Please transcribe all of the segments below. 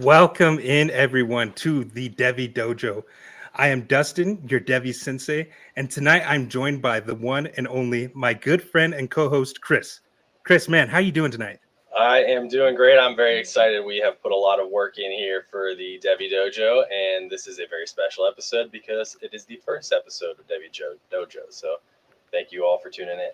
Welcome in, everyone, to the Devy Dojo. I am Dustin, your Devy sensei, and tonight I'm joined by the one and only my good friend and co-host, Chris. Chris, man, how you doing tonight? I am doing great. I'm very excited. We have put a lot of work in here for the Devy Dojo, and this is a very special episode because it is the first episode of Devy Dojo. So thank you all for tuning in.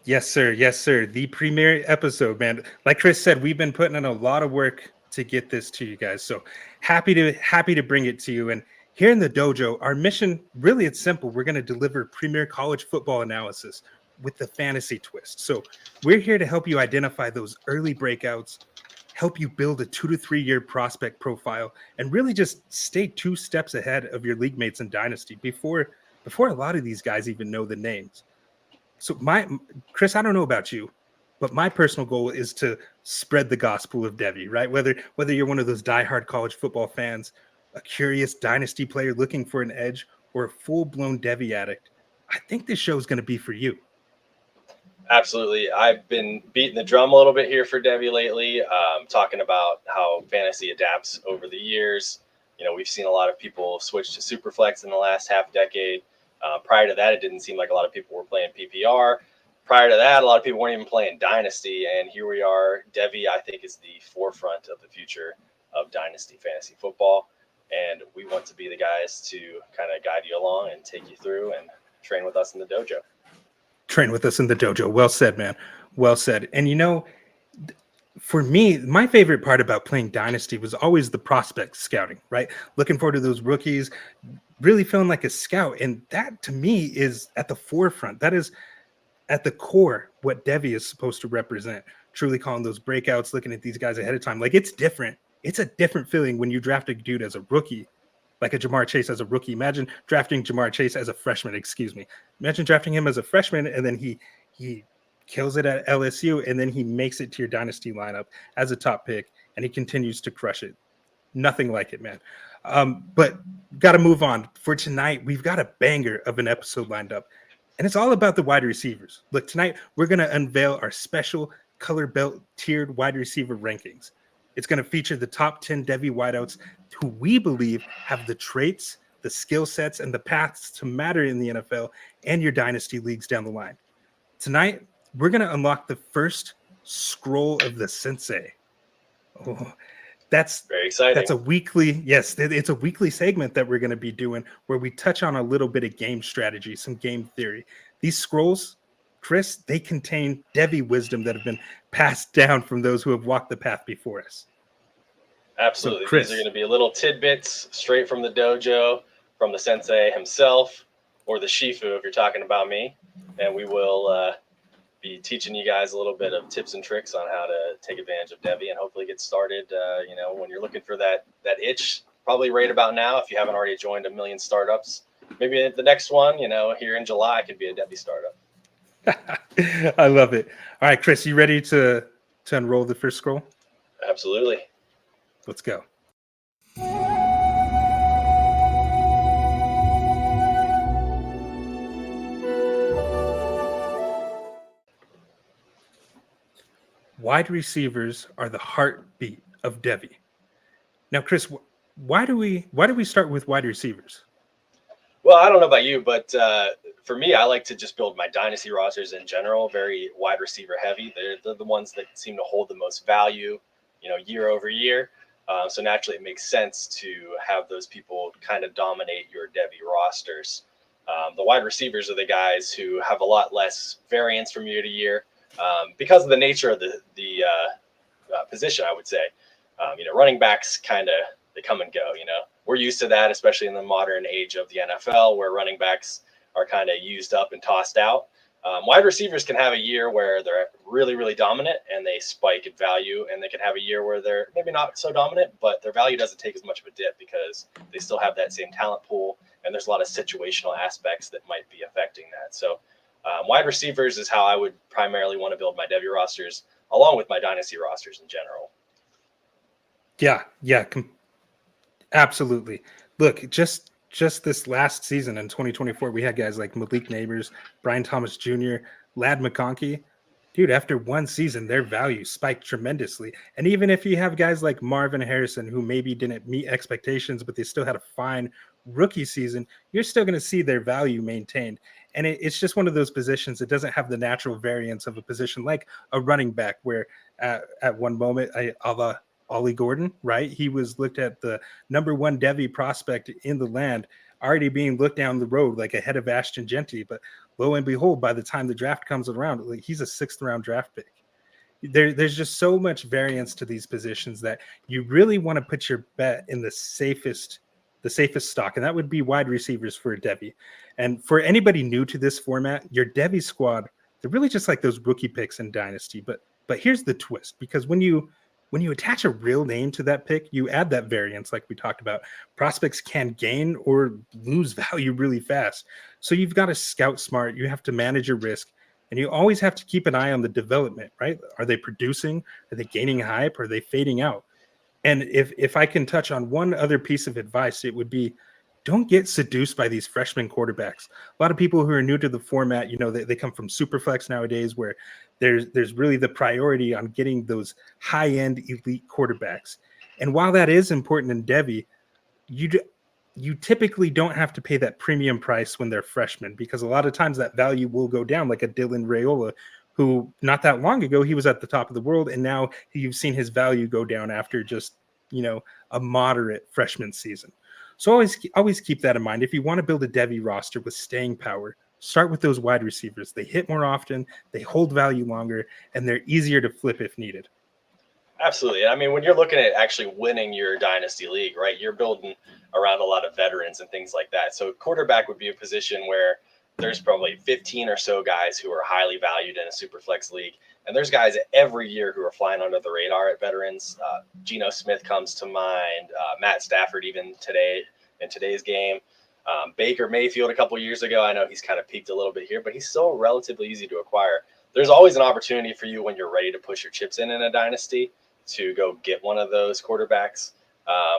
Yes, sir. Yes, sir. The premiere episode, man. Like Chris said, we've been putting in a lot of work to get this to you guys. So happy to bring it to you. And here in the dojo, our mission, really, it's simple. We're going to deliver premier college football analysis with the fantasy twist. So we're here to help you identify those early breakouts, help you build a 2 to 3 year prospect profile, and really just stay 2 steps ahead of your league mates in Dynasty before a lot of these guys even know the names. So Chris, I don't know about you, but my personal goal is to spread the gospel of Devy, right? Whether you're one of those diehard college football fans, a curious Dynasty player looking for an edge, or a full-blown Devy addict, I think this show is going to be for you. Absolutely. I've been beating the drum a little bit here for Devy lately, talking about how fantasy adapts over the years. You know, we've seen a lot of people switch to Superflex in the last half decade. Prior to that, it didn't seem like a lot of people were playing PPR. Prior to that, a lot of people weren't even playing Dynasty. And here we are. Devy, I think, is the forefront of the future of Dynasty fantasy football. And we want to be the guys to kind of guide you along and take you through and train with us in the dojo. Train with us in the dojo. Well said, man. Well said. And you know, for me, my favorite part about playing Dynasty was always the prospect scouting, right? Looking forward to those rookies, really feeling like a scout. And that, to me, is at the forefront. That is at the core what Devy is supposed to represent. Truly calling those breakouts, looking at these guys ahead of time. Like, it's different. It's a different feeling when you draft a dude as a rookie, like a Jamar Chase as a rookie. Imagine drafting Jamar Chase as a freshman, Imagine drafting him as a freshman, and then he kills it at LSU, and then he makes it to your Dynasty lineup as a top pick, and he continues to crush it. Nothing like it, man. But got to move on. For tonight, we've got a banger of an episode lined up, and it's all about the wide receivers. Look, tonight, we're going to unveil our special color belt tiered wide receiver rankings. It's going to feature the top 10 Devy wideouts who we believe have the traits, the skill sets, and the paths to matter in the NFL and your Dynasty leagues down the line. Tonight, we're going to unlock the first scroll of the sensei. Oh, that's very exciting. That's a weekly, yes, it's a weekly segment that we're going to be doing where we touch on a little bit of game strategy, some game theory. These scrolls, Chris, they contain Devy wisdom that have been passed down from those who have walked the path before us. Absolutely. So, Chris, these are going to be little tidbits straight from the dojo, from the sensei himself, or the Shifu if you're talking about me. And we will be teaching you guys a little bit of tips and tricks on how to take advantage of Devy and hopefully get started. When you're looking for that itch, probably right about now, if you haven't already joined a million startups, maybe the next one, here in July could be a Devy startup. I love it. All right, Chris, you ready to unroll the first scroll? Absolutely. Let's go. Wide receivers are the heartbeat of Devy. Now, Chris, why do we start with wide receivers? Well, I don't know about you, but for me, I like to just build my Dynasty rosters in general, very wide receiver heavy. They're the ones that seem to hold the most value, year over year. So naturally, it makes sense to have those people kind of dominate your Devy rosters. The wide receivers are the guys who have a lot less variance from year to year because of the nature of the position, I would say. Running backs they come and go, We're used to that, especially in the modern age of the NFL, where running backs are kind of used up and tossed out. Wide receivers can have a year where they're really, really dominant and they spike in value, and they can have a year where they're maybe not so dominant, but their value doesn't take as much of a dip because they still have that same talent pool, and there's a lot of situational aspects that might be affecting that. So wide receivers is how I would primarily want to build my Devy rosters, along with my Dynasty rosters in general. Yeah, absolutely. Look, just this last season in 2024, we had guys like Malik Neighbors, Brian Thomas Jr., Ladd McConkey. Dude, after one season, their value spiked tremendously. And even if you have guys like Marvin Harrison, who maybe didn't meet expectations, but they still had a fine rookie season, you're still going to see their value maintained. And it's just one of those positions that doesn't have the natural variance of a position like a running back, where at one moment, a la Ollie Gordon, right? He was looked at the number one Devy prospect in the land, already being looked down the road like ahead of Ashton Genty. But lo and behold, by the time the draft comes around, like, he's a 6th-round draft pick. There's just so much variance to these positions that you really want to put your bet in the safest stock, and that would be wide receivers for a Devy. And for anybody new to this format, your Devy squad, they're really just like those rookie picks in Dynasty. But here's the twist, because when you attach a real name to that pick, you add that variance like we talked about. Prospects can gain or lose value really fast. So you've got to scout smart. You have to manage your risk. And you always have to keep an eye on the development, right? Are they producing? Are they gaining hype? Are they fading out? And if I can touch on one other piece of advice, it would be, don't get seduced by these freshman quarterbacks. A lot of people who are new to the format, they come from Superflex nowadays, where there's really the priority on getting those high-end elite quarterbacks. And while that is important in Devy, you typically don't have to pay that premium price when they're freshmen, because a lot of times that value will go down, like a Dylan Raiola, who not that long ago, he was at the top of the world, and now you've seen his value go down after just, a moderate freshman season. So always keep that in mind. If you want to build a Devy roster with staying power, start with those wide receivers. They hit more often, they hold value longer, and they're easier to flip if needed. Absolutely. I mean, when you're looking at actually winning your dynasty league, right, you're building around a lot of veterans and things like that. So quarterback would be a position where there's probably 15 or so guys who are highly valued in a super flex league. And there's guys every year who are flying under the radar at veterans. Geno Smith comes to mind, Matt Stafford even today in today's game. Baker Mayfield a couple years ago. I know he's kind of peaked a little bit here, but he's still relatively easy to acquire. There's always an opportunity for you when you're ready to push your chips in a dynasty to go get one of those quarterbacks.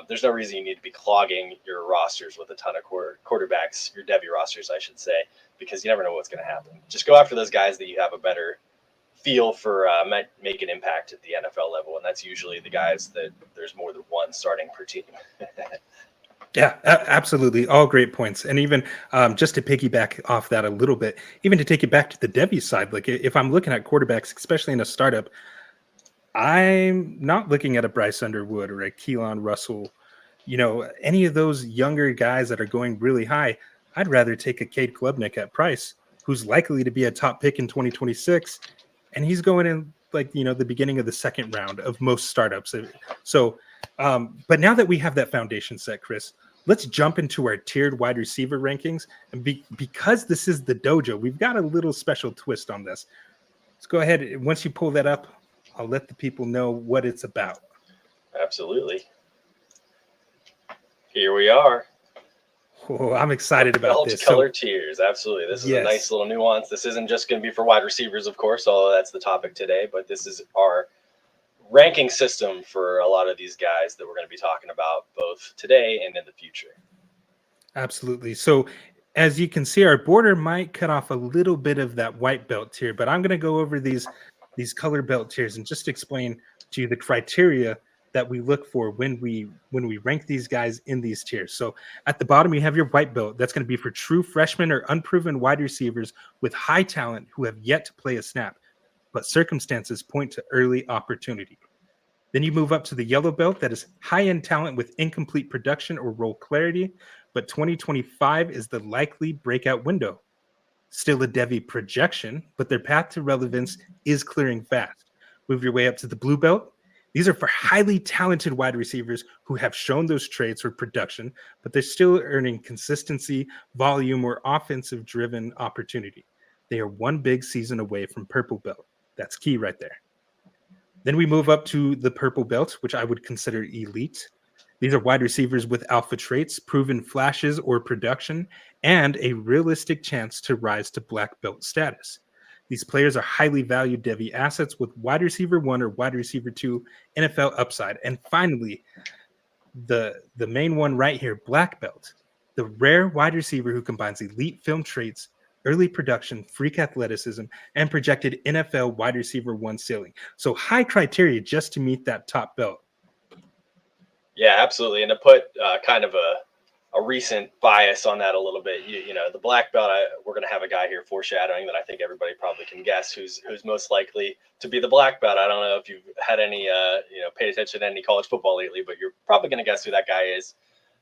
There's no reason you need to be clogging your rosters with a ton of quarterbacks, your Devy rosters, I should say, because you never know what's going to happen. Just go after those guys that you have a better feel for make an impact at the NFL level, and that's usually the guys that there's more than one starting per team. Yeah, absolutely. All great points. And even just to piggyback off that a little bit, even to take it back to the Devy side, like if I'm looking at quarterbacks, especially in a startup, I'm not looking at a Bryce Underwood or a Keelan Russell, any of those younger guys that are going really high. I'd rather take a Cade Klubnik at price, who's likely to be a top pick in 2026. And he's going in the beginning of the second round of most startups. So, but now that we have that foundation set, Chris, let's jump into our tiered wide receiver rankings. And because this is the Dojo, we've got a little special twist on this. Let's go ahead. Once you pull that up, I'll let the people know what it's about. Absolutely. Here we are. Oh, I'm excited about this. Color tiers. Absolutely. This is a nice little nuance. This isn't just going to be for wide receivers, of course, although that's the topic today, but this is our ranking system for a lot of these guys that we're going to be talking about both today and in the future. Absolutely. So as you can see, our border might cut off a little bit of that white belt tier, but I'm going to go over these color belt tiers and just explain to you the criteria that we look for when we rank these guys in these tiers. So at the bottom, you have your white belt. That's going to be for true freshmen or unproven wide receivers with high talent who have yet to play a snap, but circumstances point to early opportunity. Then you move up to the yellow belt. That is high-end talent with incomplete production or role clarity, but 2025 is the likely breakout window. Still a Devy projection, but their path to relevance is clearing fast. Move your way up to the blue belt. These are for highly talented wide receivers who have shown those traits or production, but they're still earning consistency, volume, or offensive-driven opportunity. They are one big season away from purple belt. That's key right there. Then we move up to the purple belt, which I would consider elite. These are wide receivers with alpha traits, proven flashes or production, and a realistic chance to rise to black belt status. These players are highly valued Devy assets with wide receiver 1 or wide receiver 2 NFL upside. And finally, the main one right here, black belt, the rare wide receiver who combines elite film traits, early production, freak athleticism, and projected NFL wide receiver 1 ceiling. So high criteria just to meet that top belt. Yeah, absolutely. And to put kind of a recent bias on that a little bit, you know, the black belt, we're going to have a guy here foreshadowing that I think everybody probably can guess who's most likely to be the black belt. I don't know if you've had any, paid attention to any college football lately, but you're probably going to guess who that guy is.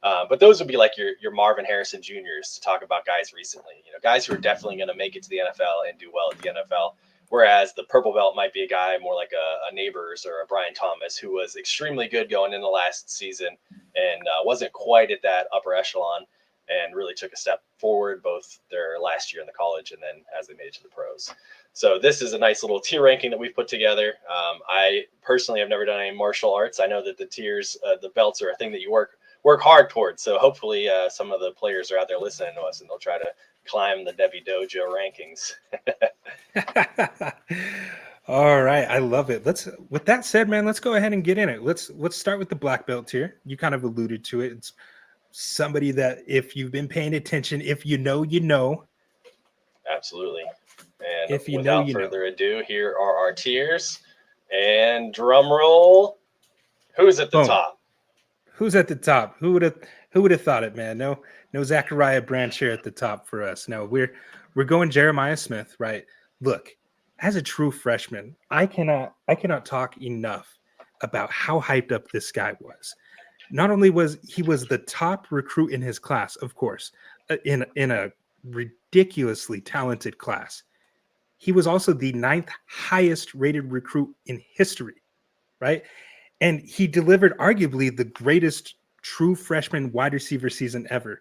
But those would be like your Marvin Harrison Juniors, to talk about guys recently, you know, guys who are definitely going to make it to the NFL and do well at the NFL. Whereas the purple belt might be a guy more like a Neighbors or a Brian Thomas, who was extremely good going into last season and wasn't quite at that upper echelon, and really took a step forward both their last year in the college and then as they made it to the pros. So this is a nice little tier ranking that we've put together. I personally have never done any martial arts. I know that the tiers, the belts are a thing that you work hard towards. So hopefully some of the players are out there listening to us and they'll try to climb the Devy Dojo rankings. All right, I love it. With that said, man, let's go ahead and get in it. Let's start with the black belt tier. You kind of alluded to it. It's somebody that if you've been paying attention, if you know, you know. Absolutely. And if you without know, further ado, here are our tiers. And drum roll, who's at the top? Who's at the top? Who would have thought it, man? No Zachariah Branch here at the top for us. No, we're going Jeremiah Smith, right? Look, as a true freshman, I cannot talk enough about how hyped up this guy was. Not only was he the top recruit in his class, of course, in a ridiculously talented class. He was also the 9th highest rated recruit in history, right? And he delivered arguably the greatest true freshman wide receiver season ever.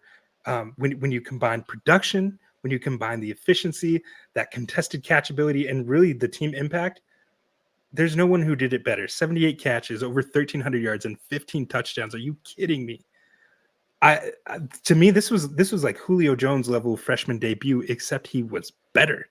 When you combine production, when you combine the efficiency, that contested catchability, and really the team impact, there's no one who did it better. 78 catches, over 1,300 yards, and 15 touchdowns. Are you kidding me? To me, this was like Julio Jones level freshman debut, except he was better.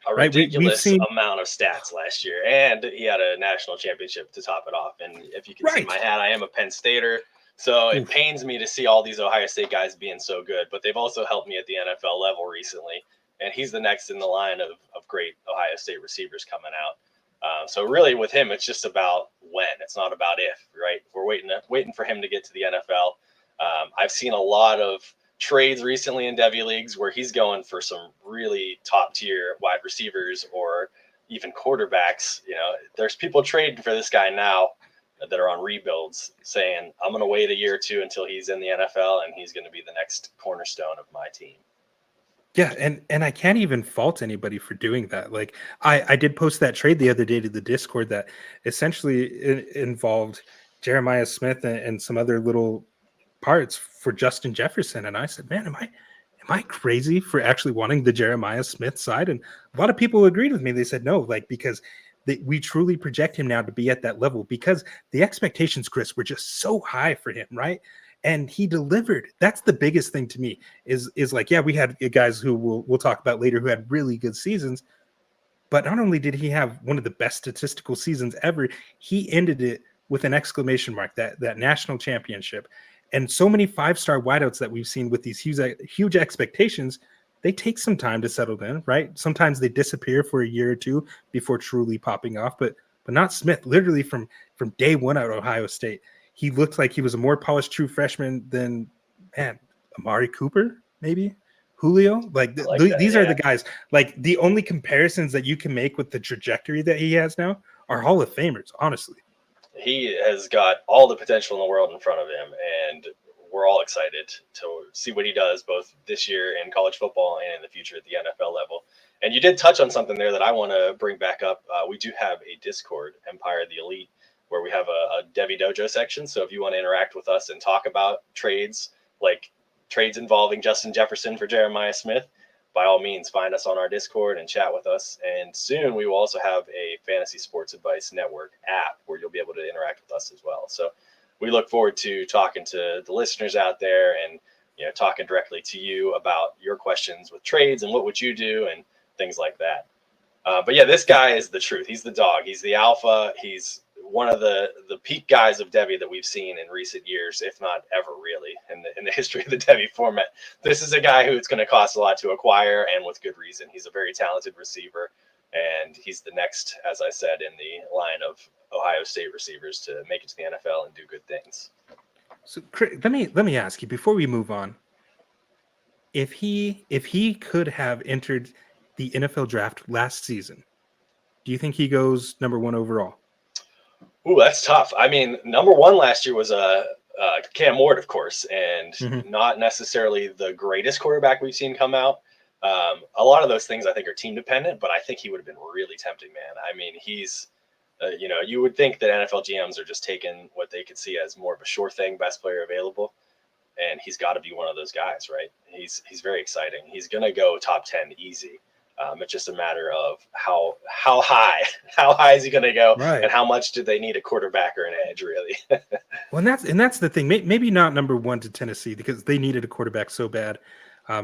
A ridiculous amount of stats last year, and he had a national championship to top it off. And if you can see my hat, I am a Penn Stater, so it pains me to see all these Ohio State guys being so good, but they've also helped me at the NFL level recently, and he's the next in the line of great Ohio State receivers coming out. So really with him, it's just about when. It's not about if, right? We're waiting for him to get to the NFL. I've seen a lot of trades recently in Devy leagues where he's going for some really top tier wide receivers or even quarterbacks. You know, there's people trading for this guy now that are on rebuilds saying, I'm going to wait a year or two until he's in the NFL and he's going to be the next cornerstone of my team. Yeah, and I can't even fault anybody for doing that. Like I did post that trade the other day to the Discord that essentially involved Jeremiah Smith and some other little parts for Justin Jefferson. And I said, man, am I crazy for actually wanting the Jeremiah Smith side? And a lot of people agreed with me. They said no, like because we truly project him now to be at that level because the expectations, Chris, were just so high for him, right? And he delivered. That's the biggest thing to me is like, yeah, we had guys who we'll talk about later who had really good seasons, but not only did he have one of the best statistical seasons ever, he ended it with an exclamation mark, that national championship. And so many 5-star wideouts that we've seen with these huge expectations, they take some time to settle in, right? Sometimes they disappear for a year or two before truly popping off, but not Smith. Literally from day one at Ohio State, he looked like he was a more polished true freshman than, man, Amari Cooper, maybe Julio. These are the guys. Like the only comparisons that you can make with the trajectory that he has now are Hall of Famers, honestly. He has got all the potential in the world in front of him, and we're all excited to see what he does both this year in college football and in the future at the NFL level. And you did touch on something there that I want to bring back up. We do have a Discord, Empire of the Elite, where we have a Devy Dojo section. So if you want to interact with us and talk about trades, like trades involving Justin Jefferson for Jeremiah Smith, by all means, find us on our Discord and chat with us. And soon we will also have a Fantasy Sports Advice Network app where you'll be able to interact with us as well. So we look forward to talking to the listeners out there and, you know, talking directly to you about your questions with trades and what would you do and things like that. But yeah, this guy is the truth. He's the dog. He's the alpha. He's one of the peak guys of Devy that we've seen in recent years, if not ever really, in the history of the Devy format. This is a guy who it's going to cost a lot to acquire, and with good reason. He's a very talented receiver, and he's the next, as I said, in the line of Ohio State receivers to make it to the NFL and do good things. So Chris, let me ask you before we move on. If he could have entered the NFL draft last season, do you think he goes number 1 overall? Ooh, that's tough. I mean, number 1 last year was Cam Ward, of course, and not necessarily the greatest quarterback we've seen come out. A lot of those things I think are team dependent, but I think he would have been really tempting, man. I mean, he's, you would think that NFL GMs are just taking what they could see as more of a sure thing, best player available. And he's got to be one of those guys, right? He's very exciting. He's going to go top 10 easy. It's just a matter of how high is he going to go, right, and how much do they need a quarterback or an edge, really? Well, and that's the thing. Maybe not number 1 to Tennessee because they needed a quarterback so bad.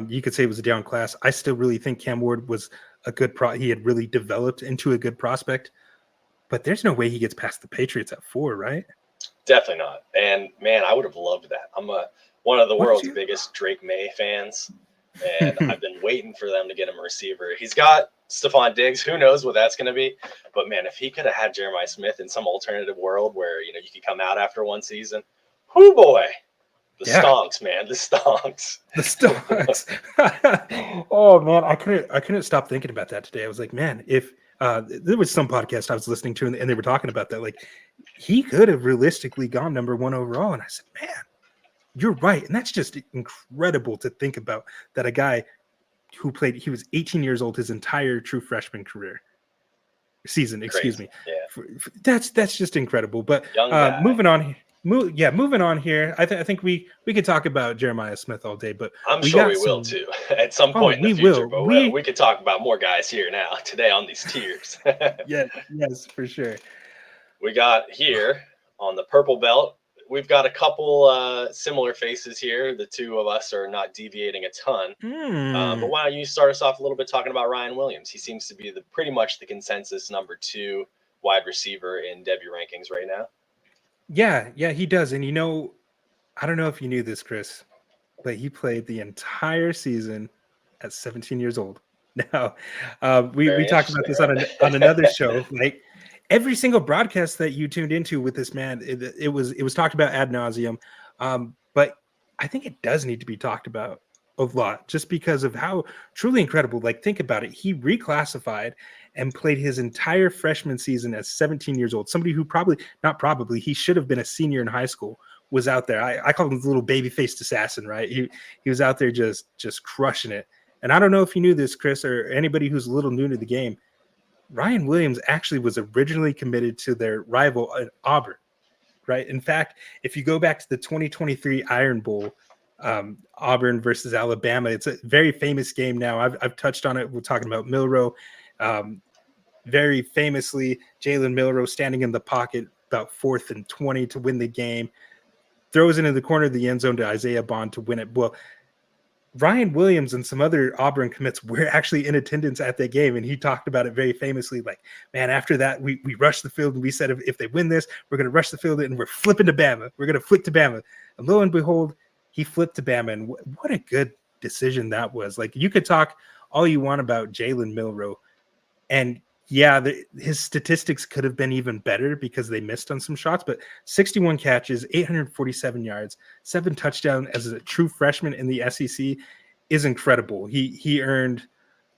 You could say it was a down class. I still really think Cam Ward was a good he had really developed into a good prospect. But there's no way he gets past the Patriots at 4, right? Definitely not. And man, I would have loved that. I'm one of the world's biggest Drake May fans, and I've been waiting for them to get him a receiver. He's got Stephon Diggs. Who knows what that's going to be? But man, if he could have had Jeremiah Smith in some alternative world where you could come out after one season, whoo boy, the stonks, man, the stonks. The stonks. Oh man, I couldn't stop thinking about that today. I was like, man, if there was some podcast I was listening to and they were talking about that, like he could have realistically gone number 1 overall, and I said, man, you're right. And that's just incredible to think about, that a guy who he was 18 years old his entire true freshman season, excuse me. Yeah. That's just incredible. But moving on here. I think we could talk about Jeremiah Smith all day, but I'm sure we will too at some point in the future. But we could talk about more guys here now today on these tiers. Yes, for sure. We got here on the purple belt, we've got a couple similar faces here. The two of us are not deviating a ton. But why don't you start us off a little bit talking about Ryan Williams? He seems to be pretty much the consensus number 2 wide receiver in Devy rankings right now. Yeah, he does. And I don't know if you knew this, Chris, but he played the entire season at 17 years old. Now, we talked about this on another show. Like every single broadcast that you tuned into with this man, it was talked about ad nauseum. But I think it does need to be talked about a lot just because of how truly incredible. Like, think about it. He reclassified and played his entire freshman season as 17 years old. Somebody who he should have been a senior in high school was out there. I call him the little baby-faced assassin, right? He was out there just crushing it. And I don't know if you knew this, Chris, or anybody who's a little new to the game. Ryan Williams actually was originally committed to their rival at Auburn, right? In fact, if you go back to the 2023 Iron Bowl, Auburn versus Alabama, it's a very famous game now. I've touched on it. We're talking about Milroe. Very famously, Jalen Milroe standing in the pocket about 4th and 20 to win the game, throws it into the corner of the end zone to Isaiah Bond to win it. Well, Ryan Williams and some other Auburn commits were actually in attendance at that game, and he talked about it very famously. Like, man, after that, we rushed the field, and we said if they win this, we're going to rush the field, and we're flipping to Bama. We're going to flip to Bama. And lo and behold, he flipped to Bama, and what a good decision that was. Like, you could talk all you want about Jalen Milroe, and yeah, his statistics could have been even better because they missed on some shots, but 61 catches, 847 yards, 7 touchdowns as a true freshman in the SEC is incredible. He earned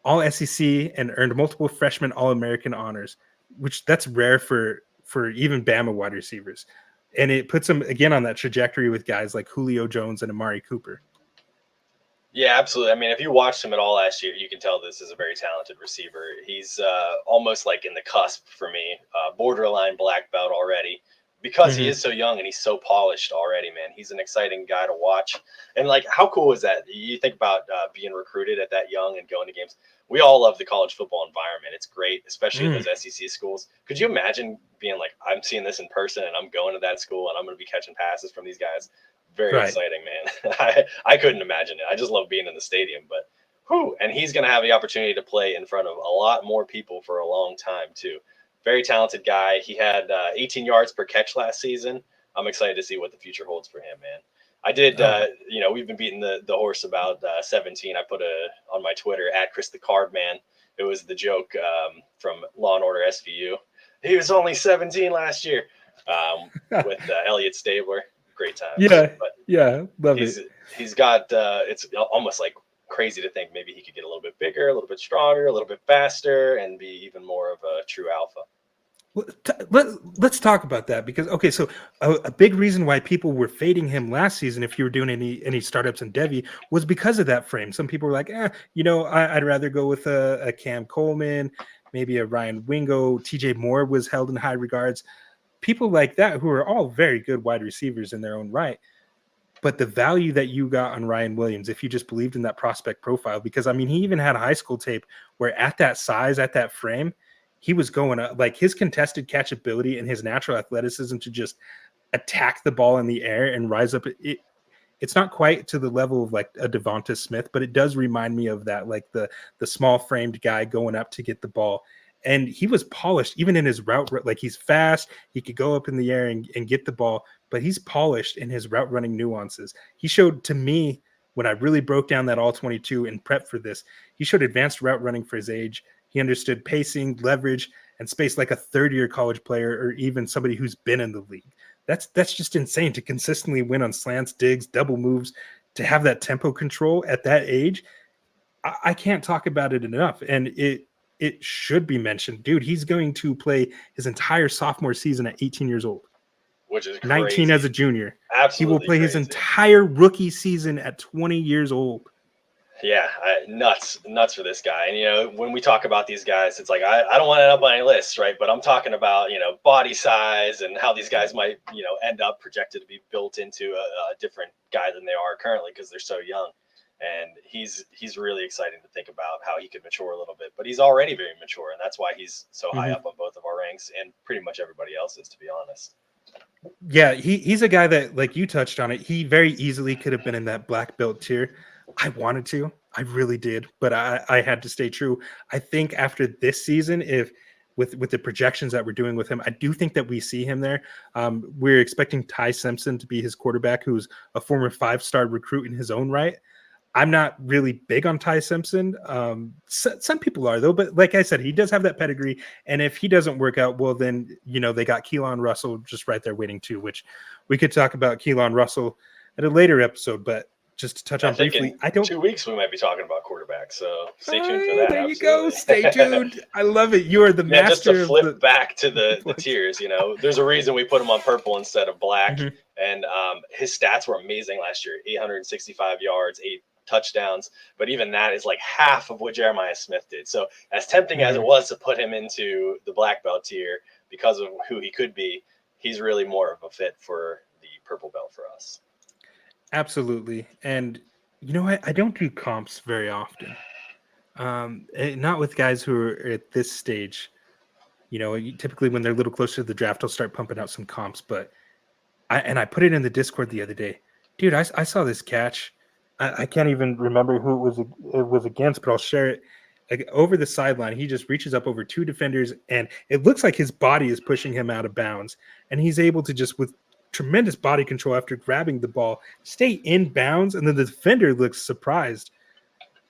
all SEC and earned multiple freshman All-American honors, which that's rare for even Bama wide receivers. And it puts him again on that trajectory with guys like Julio Jones and Amari Cooper. Yeah, absolutely. I mean, if you watched him at all last year, you can tell this is a very talented receiver. He's almost like in the cusp for me, borderline black belt already, because he is so young and he's so polished already, man. He's an exciting guy to watch. And like, how cool is that? You think about being recruited at that young and going to games. We all love the college football environment. It's great, especially in those SEC schools. Could you imagine being like, I'm seeing this in person and I'm going to that school and I'm going to be catching passes from these guys? Very exciting, man. I couldn't imagine it. I just love being in the stadium, but and he's going to have the opportunity to play in front of a lot more people for a long time too. very talented guy. He had 18 yards per catch last season. I'm excited to see what the future holds for him, man. I did, we've been beating the horse about 17. I put on my Twitter at Chris the Card Man. It was the joke from Law and Order SVU. He was only 17 last year with Elliot Stabler. Great time. Yeah, but love it. He's got, it's almost like crazy to think maybe he could get a little bit bigger, a little bit stronger, a little bit faster, and be even more of a true alpha. Let's talk about that because, okay, so a big reason why people were fading him last season, if you were doing any startups in Devy, was because of that frame. Some people were like, I'd rather go with a Cam Coleman, maybe a Ryan Wingo. TJ Moore was held in high regards. People like that who are all very good wide receivers in their own right. But the value that you got on Ryan Williams, if you just believed in that prospect profile, because, I mean, he even had a high school tape where at that size, at that frame, he was going up, like his contested catchability and his natural athleticism to just attack the ball in the air and rise up. It's not quite to the level of like a Devonta Smith, but it does remind me of that, like the small framed guy going up to get the ball. And he was polished even in his route. Like he's fast. He could go up in the air and get the ball, but he's polished in his route running nuances. He showed to me when I really broke down that all 22 and prep for this, he showed advanced route running for his age. He understood pacing, leverage, and space like a third-year college player or even somebody who's been in the league. That's just insane to consistently win on slants, digs, double moves, to have that tempo control at that age. I can't talk about it enough. And it should be mentioned. Dude, he's going to play his entire sophomore season at 18 years old. Which is 19 crazy. as a junior. Absolutely. He will play his entire rookie season at 20 years old. Yeah, nuts for this guy. And, when we talk about these guys, it's like, I don't want to end up on any lists, right? But I'm talking about, body size and how these guys might, end up projected to be built into a different guy than they are currently because they're so young. And he's really exciting to think about how he could mature a little bit. But he's already very mature, and that's why he's so high up on both of our ranks and pretty much everybody else's, to be honest. Yeah, he's a guy that, like you touched on it, he very easily could have been in that black belt tier. I wanted to. I really did. But I had to stay true. I think after this season, if with the projections that we're doing with him, I do think that we see him there. We're expecting Ty Simpson to be his quarterback, who's a former 5-star recruit in his own right. I'm not really big on Ty Simpson. Some people are, though. But like I said, he does have that pedigree. And if he doesn't work out, well, then, they got Keelan Russell just right there waiting too, which we could talk about Keelan Russell at a later episode. But just to touch on briefly, in 2 weeks we might be talking about quarterbacks. So stay tuned for that. There you go. Stay tuned. I love it. You are the master. Just to flip back to the tiers, there's a reason we put him on purple instead of black. Mm-hmm. And his stats were amazing last year. 865 yards, 8 touchdowns, but even that is like half of what Jeremiah Smith did. So as tempting as it was to put him into the black belt tier because of who he could be, he's really more of a fit for the purple belt for us. Absolutely. And I don't do comps very often. Not with guys who are at this stage. Typically when they're a little closer to the draft, I'll start pumping out some comps. But I put it in the Discord the other day. Dude, I saw this catch. I can't even remember who it was against, but I'll share it. Like, over the sideline, he just reaches up over 2 defenders, and it looks like his body is pushing him out of bounds. And he's able to just, with tremendous body control after grabbing the ball, stay in bounds, and then the defender looks surprised.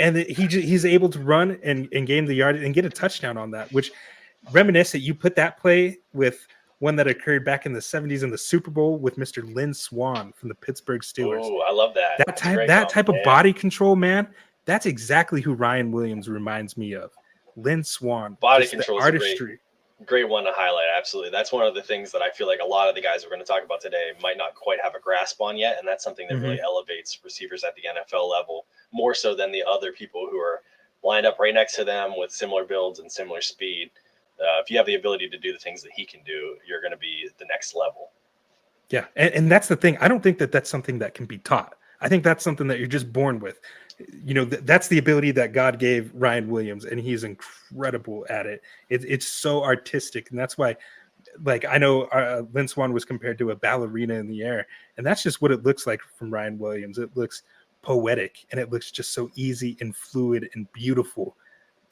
And he's able to run and gain the yard and get a touchdown on that, which reminiscent. You put that play with one that occurred back in the 70s in the Super Bowl with Mr. Lynn Swann from the Pittsburgh Steelers. Oh, I love that. That type of body control, man, that's exactly who Ryan Williams reminds me of. Lynn Swann. Body control, artistry. Great one to highlight, absolutely. That's one of the things that I feel like a lot of the guys we're going to talk about today might not quite have a grasp on yet, and that's something that really elevates receivers at the NFL level, more so than the other people who are lined up right next to them with similar builds and similar speed. If you have the ability to do the things that he can do, you're going to be the next level. Yeah, and that's the thing. I don't think that that's something that can be taught. I think that's something that you're just born with. That's the ability that God gave Ryan Williams, and he's incredible at it. It's so artistic, and that's why, like, I know Lynn Swann was compared to a ballerina in the air, and that's just what it looks like from Ryan Williams. It looks poetic, and it looks just so easy and fluid and beautiful.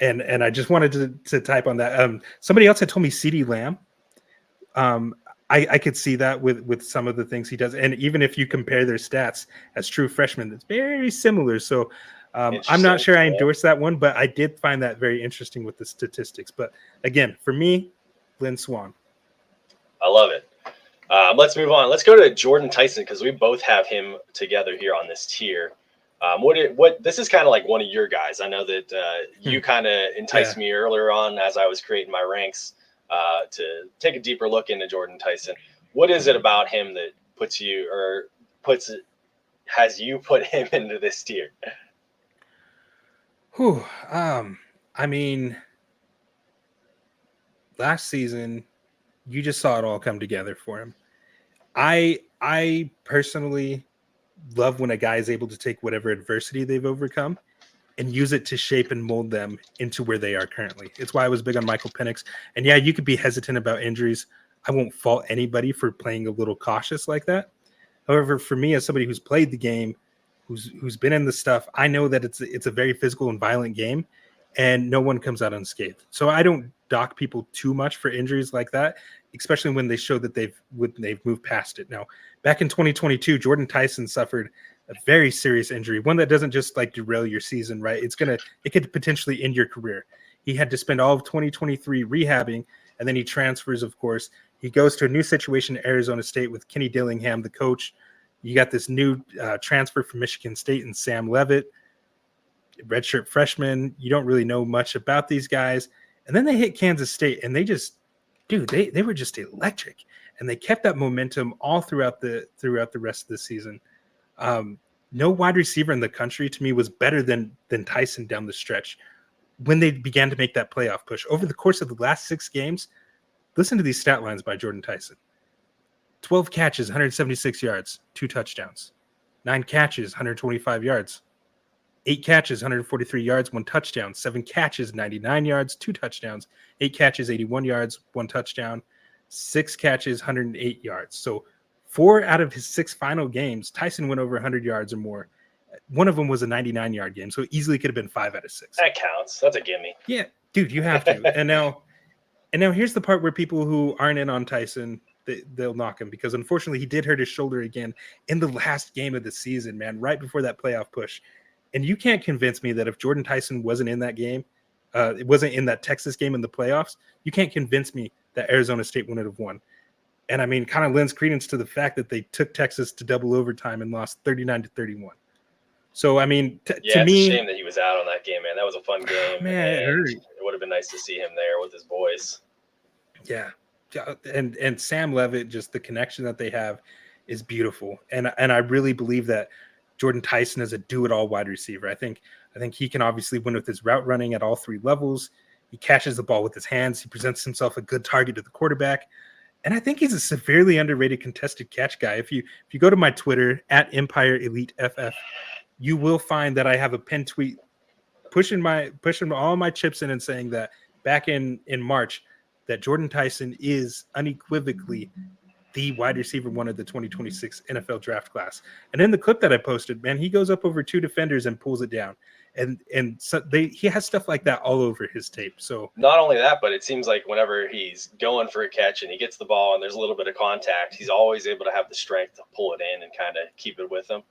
And I just wanted to type on that. Somebody else had told me CeeDee Lamb. I could see that with some of the things he does. And even if you compare their stats as true freshmen, it's very similar. So I'm not sure I endorse that one, but I did find that very interesting with the statistics. But again, for me, Lynn Swan. I love it. Let's move on. Let's go to Jordan Tyson because we both have him together here on this tier. What this is kind of like one of your guys. I know that you kind of enticed me earlier on as I was creating my ranks to take a deeper look into Jordan Tyson. What is it about him that has you put him into this tier? Whew. I mean, last season, you just saw it all come together for him. I personally love when a guy is able to take whatever adversity they've overcome and use it to shape and mold them into where they are currently. It's why I was big on Michael Penix. And yeah, you could be hesitant about injuries. I won't fault anybody for playing a little cautious like that. However, for me, as somebody who's played the game, who's been in the stuff, I know that it's a very physical and violent game, and no one comes out unscathed. So I don't dock people too much for injuries like that, especially when they show that they've moved past it. Now, back in 2022, Jordan Tyson suffered a very serious injury, one that doesn't just like derail your season, right? It could potentially end your career. He had to spend all of 2023 rehabbing, and then he transfers, of course. He goes to a new situation at Arizona State with Kenny Dillingham, the coach. You got this new transfer from Michigan State and Sam Leavitt, redshirt freshman. You don't really know much about these guys. And then they hit Kansas State, and they were just electric. And they kept that momentum all throughout the rest of the season. No wide receiver in the country to me was better than Tyson down the stretch when they began to make that playoff push. Over the course of the last 6 games, listen to these stat lines by Jordan Tyson. 12 catches, 176 yards, 2 touchdowns. 9 catches, 125 yards. 8 catches, 143 yards, 1 touchdown. 7 catches, 99 yards, 2 touchdowns. 8 catches, 81 yards, 1 touchdown. 6 catches, 108 yards. So 4 out of his 6 final games, Tyson went over 100 yards or more. One of them was a 99-yard game, so it easily could have been 5 out of 6. That counts. That's a gimme. Yeah, dude, you have to. And now here's the part where people who aren't in on Tyson, they'll knock him, because unfortunately he did hurt his shoulder again in the last game of the season, man, right before that playoff push. And you can't convince me that if Jordan Tyson wasn't in that game, it wasn't in that Texas game in the playoffs, you can't convince me that Arizona State wouldn't have won. And I mean, kind of lends credence to the fact that they took Texas to double overtime and lost 39-31. So, I mean, to me, it's a shame that he was out on that game, man. That was a fun game. Man, it would have been nice to see him there with his boys. Yeah. And Sam Leavitt, just the connection that they have is beautiful. And I really believe that Jordan Tyson is a do-it-all wide receiver. I think he can obviously win with his route running at all 3 levels. He catches the ball with his hands. He presents himself a good target to the quarterback. And I think he's a severely underrated contested catch guy. If you go to my Twitter at Empire Elite FF, you will find that I have a pinned tweet pushing all my chips in and saying that back in March, that Jordan Tyson is unequivocally the wide receiver one of the 2026 NFL draft class. And in the clip that I posted, man, he goes up over 2 defenders and pulls it down. And so he has stuff like that all over his tape. So not only that, but it seems like whenever he's going for a catch and he gets the ball and there's a little bit of contact, he's always able to have the strength to pull it in and kind of keep it with him.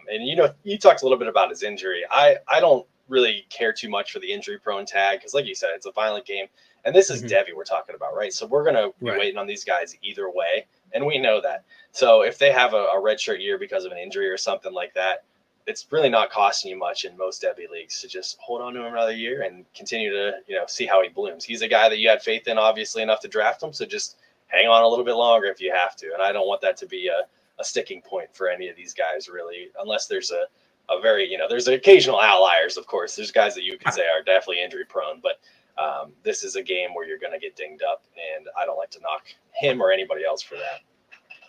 And you talked a little bit about his injury. I don't really care too much for the injury prone tag because, like you said, it's a violent game. And this is Devy we're talking about, right? So we're going to be waiting on these guys either way, and we know that. So if they have a redshirt year because of an injury or something like that, it's really not costing you much in most Devy leagues to just hold on to him another year and continue to see how he blooms. He's a guy that you had faith in, obviously, enough to draft him, so just hang on a little bit longer if you have to. And I don't want that to be a sticking point for any of these guys, really, unless there's a very, there's occasional outliers, of course. There's guys that you can say are definitely injury prone, but this is a game where you're going to get dinged up, and I don't like to knock him or anybody else for that.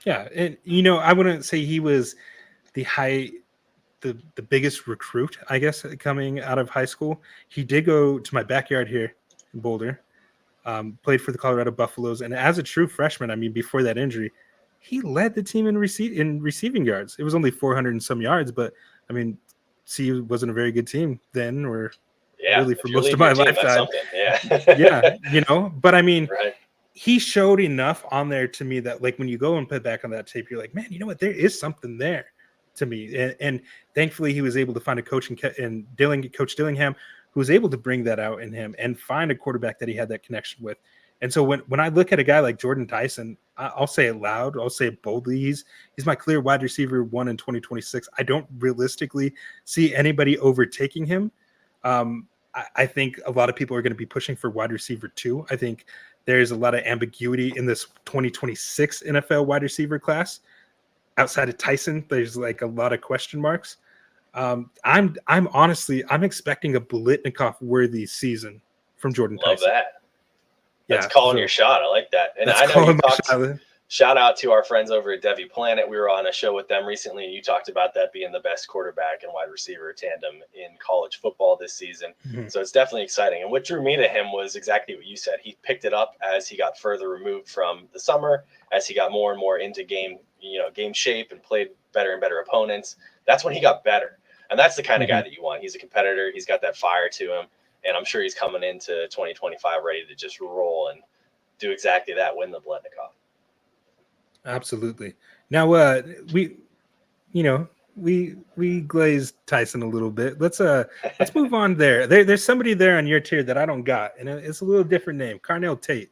Yeah, and I wouldn't say he was the biggest recruit, I guess, coming out of high school. He did go to my backyard here in Boulder, played for the Colorado Buffaloes, and as a true freshman, I mean, before that injury, he led the team in receiving yards. It was only 400 and some yards, but I mean, CU wasn't a very good team then, or really for if you're most of leading my your team, that's lifetime. something. Yeah, but I mean, right. he showed enough on there to me that like when you go and put back on that tape, you're like, man, you know what? There is something there to me. And thankfully he was able to find a coach and Coach Dillingham, who was able to bring that out in him and find a quarterback that he had that connection with. And so when I look at a guy like Jordan Tyson, I'll say it loud, I'll say it boldly. He's my clear wide receiver 1 in 2026. I don't realistically see anybody overtaking him. I think a lot of people are going to be pushing for wide receiver 2. I think there's a lot of ambiguity in this 2026 NFL wide receiver class. Outside of Tyson, there's like a lot of question marks. I'm honestly expecting a Biletnikoff worthy season from Jordan Love Tyson. that. That's Yeah, calling so your shot. I like that. And that's I know calling you my talked. shot. Shout out to our friends over at Devy Planet. We were on a show with them recently, and you talked about that being the best quarterback and wide receiver tandem in college football this season. Mhm. So it's definitely exciting. And what drew me to him was exactly what you said. He picked it up as he got further removed from the summer, as he got more and more into game shape and played better and better opponents. That's when he got better. And that's the kind of guy that you want. He's a competitor. He's got that fire to him. And I'm sure he's coming into 2025 ready to just roll and do exactly that, win the Biletnikoff. Absolutely. Now we glazed Tyson a little bit. Let's move on there. There's somebody there on your tier that I don't got, and it's a little different name. Carnell Tate.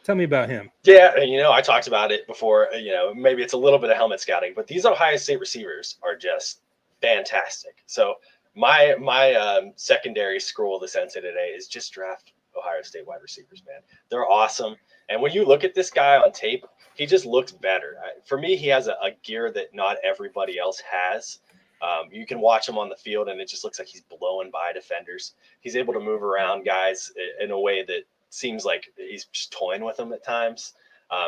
Tell me about him. Yeah, I talked about it before. Maybe it's a little bit of helmet scouting, but these Ohio State receivers are just fantastic. So my secondary scroll this NCAA today is just draft Ohio State wide receivers, man. They're awesome. And when you look at this guy on tape, he just looks better. For me, he has a gear that not everybody else has. You can watch him on the field, and it just looks like he's blowing by defenders. He's able to move around guys in a way that seems like he's just toying with them at times.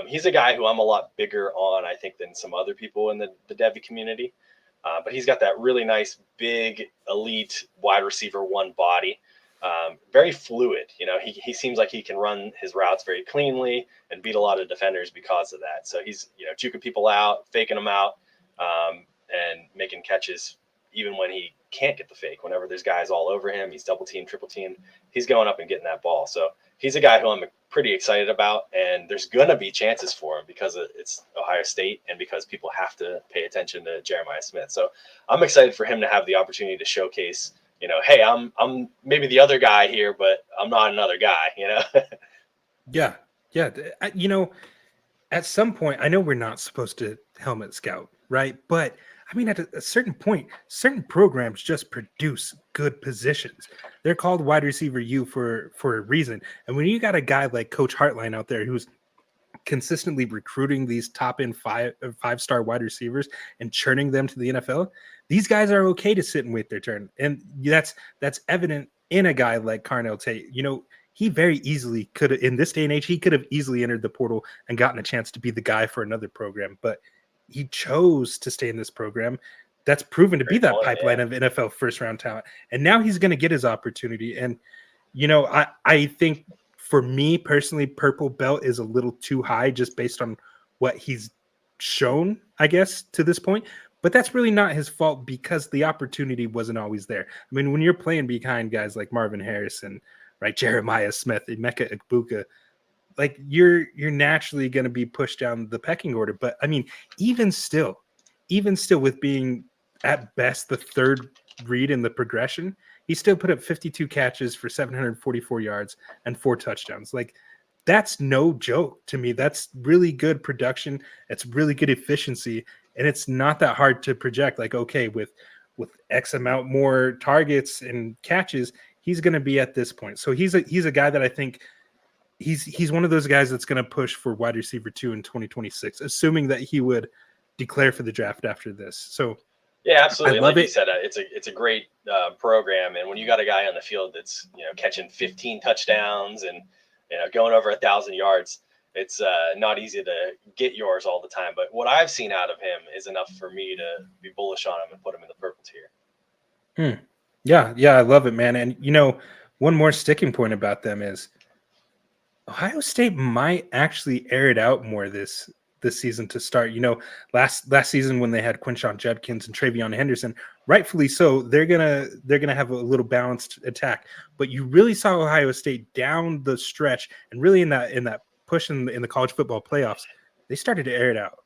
He's a guy who I'm a lot bigger on, I think, than some other people in the Devy community. But he's got that really nice, big, elite wide receiver 1 body. Very fluid. He seems like he can run his routes very cleanly and beat a lot of defenders because of that. So he's, juking people out, faking them out, and making catches even when he can't get the fake. Whenever there's guys all over him, he's double teamed, triple teamed, he's going up and getting that ball. So he's a guy who I'm pretty excited about, and there's going to be chances for him because it's Ohio State and because people have to pay attention to Jeremiah Smith. So I'm excited for him to have the opportunity to showcase, hey, I'm maybe the other guy here, but I'm not another guy, Yeah. At some point, I know we're not supposed to helmet scout, right? But I mean, at a certain point, certain programs just produce good positions. They're called wide receiver U for a reason. And when you got a guy like Coach Hartline out there who's consistently recruiting these top end five-star wide receivers and churning them to the NFL, these guys are okay to sit and wait their turn. And that's evident in a guy like Carnell Tate. He very easily could have, in this day and age, he could have easily entered the portal and gotten a chance to be the guy for another program, but he chose to stay in this program. That's proven to be that pipeline of NFL first-round talent. And now he's going to get his opportunity. And, I think for me personally, purple belt is a little too high just based on what he's shown, I guess, to this point. But that's really not his fault because the opportunity wasn't always there. I mean, when you're playing behind guys like Marvin Harrison, right, Jeremiah Smith, Emeka Egbuka, like you're naturally going to be pushed down the pecking order. But I mean, even still with being at best the third read in the progression, he still put up 52 catches for 744 yards and 4 touchdowns. Like, that's no joke to me. That's really good production. It's really good efficiency. And it's not that hard to project, like, okay, with X amount more targets and catches, he's going to be at this point. So he's a guy that I think he's one of those guys that's going to push for wide receiver 2 in 2026, assuming that he would declare for the draft after this. So yeah, absolutely. Like you said, it's a great program, and when you got a guy on the field that's catching 15 touchdowns and going over 1,000 yards, it's not easy to get yours all the time. But what I've seen out of him is enough for me to be bullish on him and put him in the purple tier. Yeah, I love it, man. And one more sticking point about them is Ohio State might actually air it out more this season to start. Last season when they had Quinshon Judkins and Travion Henderson, rightfully so. They're gonna have a little balanced attack. But you really saw Ohio State down the stretch, and really in that push in the college football playoffs, they started to air it out,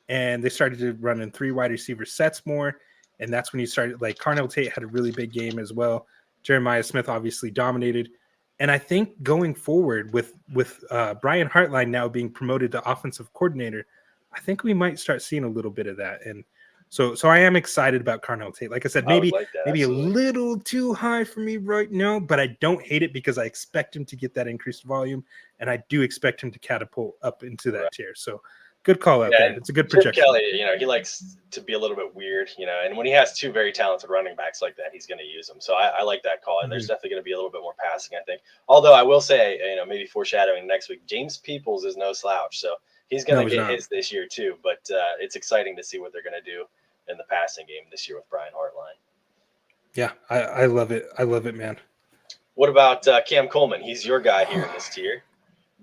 and they started to run in 3 wide receiver sets more. And that's when you started, like, Carnell Tate had a really big game as well. Jeremiah Smith obviously dominated. And I think going forward with Brian Hartline now being promoted to offensive coordinator, I think we might start seeing a little bit of that. And so I am excited about Carnell Tate. Like I said, maybe absolutely. a little too high for me right now, but I don't hate it because I expect him to get that increased volume, and I do expect him to catapult up into that tier. So good call out there. It's a good projection. Kelly, he likes to be a little bit weird, and when he has 2 very talented running backs like that, he's going to use them. So I like that call. And there's definitely going to be a little bit more passing, I think. Although I will say, maybe foreshadowing next week, James Peoples is no slouch. So he's going to get hits this year too. But it's exciting to see what they're going to do in the passing game this year with Brian Hartline. Yeah, I love it. I love it, man. What about Cam Coleman? He's your guy here in this tier.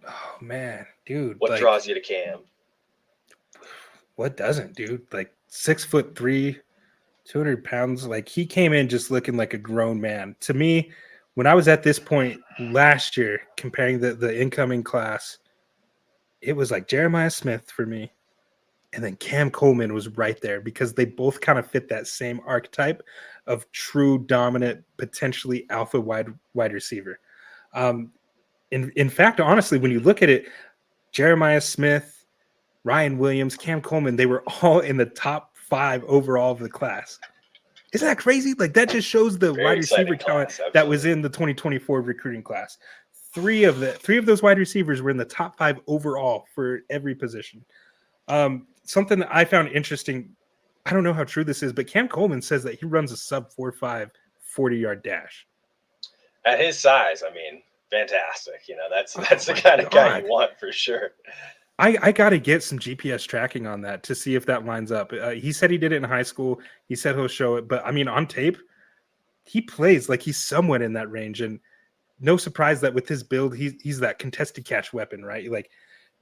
Oh, man, dude. What draws you to Cam? What doesn't, dude? Like 6'3", 200 pounds. Like, he came in just looking like a grown man. To me, when I was at this point last year, comparing the incoming class, it was like Jeremiah Smith for me. And then Cam Coleman was right there because they both kind of fit that same archetype of true dominant, potentially alpha wide receiver. In fact, honestly, when you look at it, Jeremiah Smith, Ryan Williams, Cam Coleman, they were all in the top 5 overall of the class. Isn't that crazy? Like, that just shows the wide receiver talent that was in the 2024 recruiting class. 3 of those wide receivers were in the top 5 overall for every position. Something that I found interesting, I don't know how true this is, but Cam Coleman says that he runs a sub 4.5 40-yard dash. At his size, I mean, fantastic. That's the kind of guy you want for sure. I got to get some GPS tracking on that to see if that lines up. He said he did it in high school. He said he'll show it. But, I mean, on tape, he plays like he's somewhat in that range. And no surprise that with his build, he's that contested catch weapon, right? Like,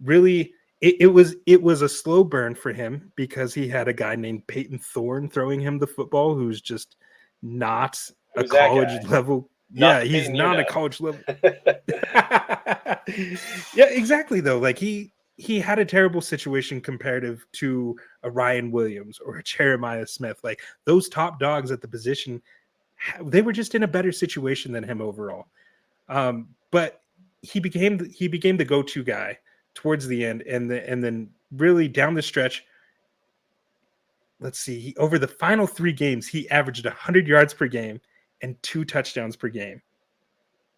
really, it was a slow burn for him because he had a guy named Peyton Thorne throwing him the football who's just not a college level. Yeah, he's not a college level. Yeah, exactly, though. Like, he had a terrible situation comparative to a Ryan Williams or a Jeremiah Smith. Like, those top dogs at the position, they were just in a better situation than him overall. But he became the go-to guy towards the end, and then really down the stretch. Let's see, over the final 3 games, he averaged 100 yards per game and 2 touchdowns per game.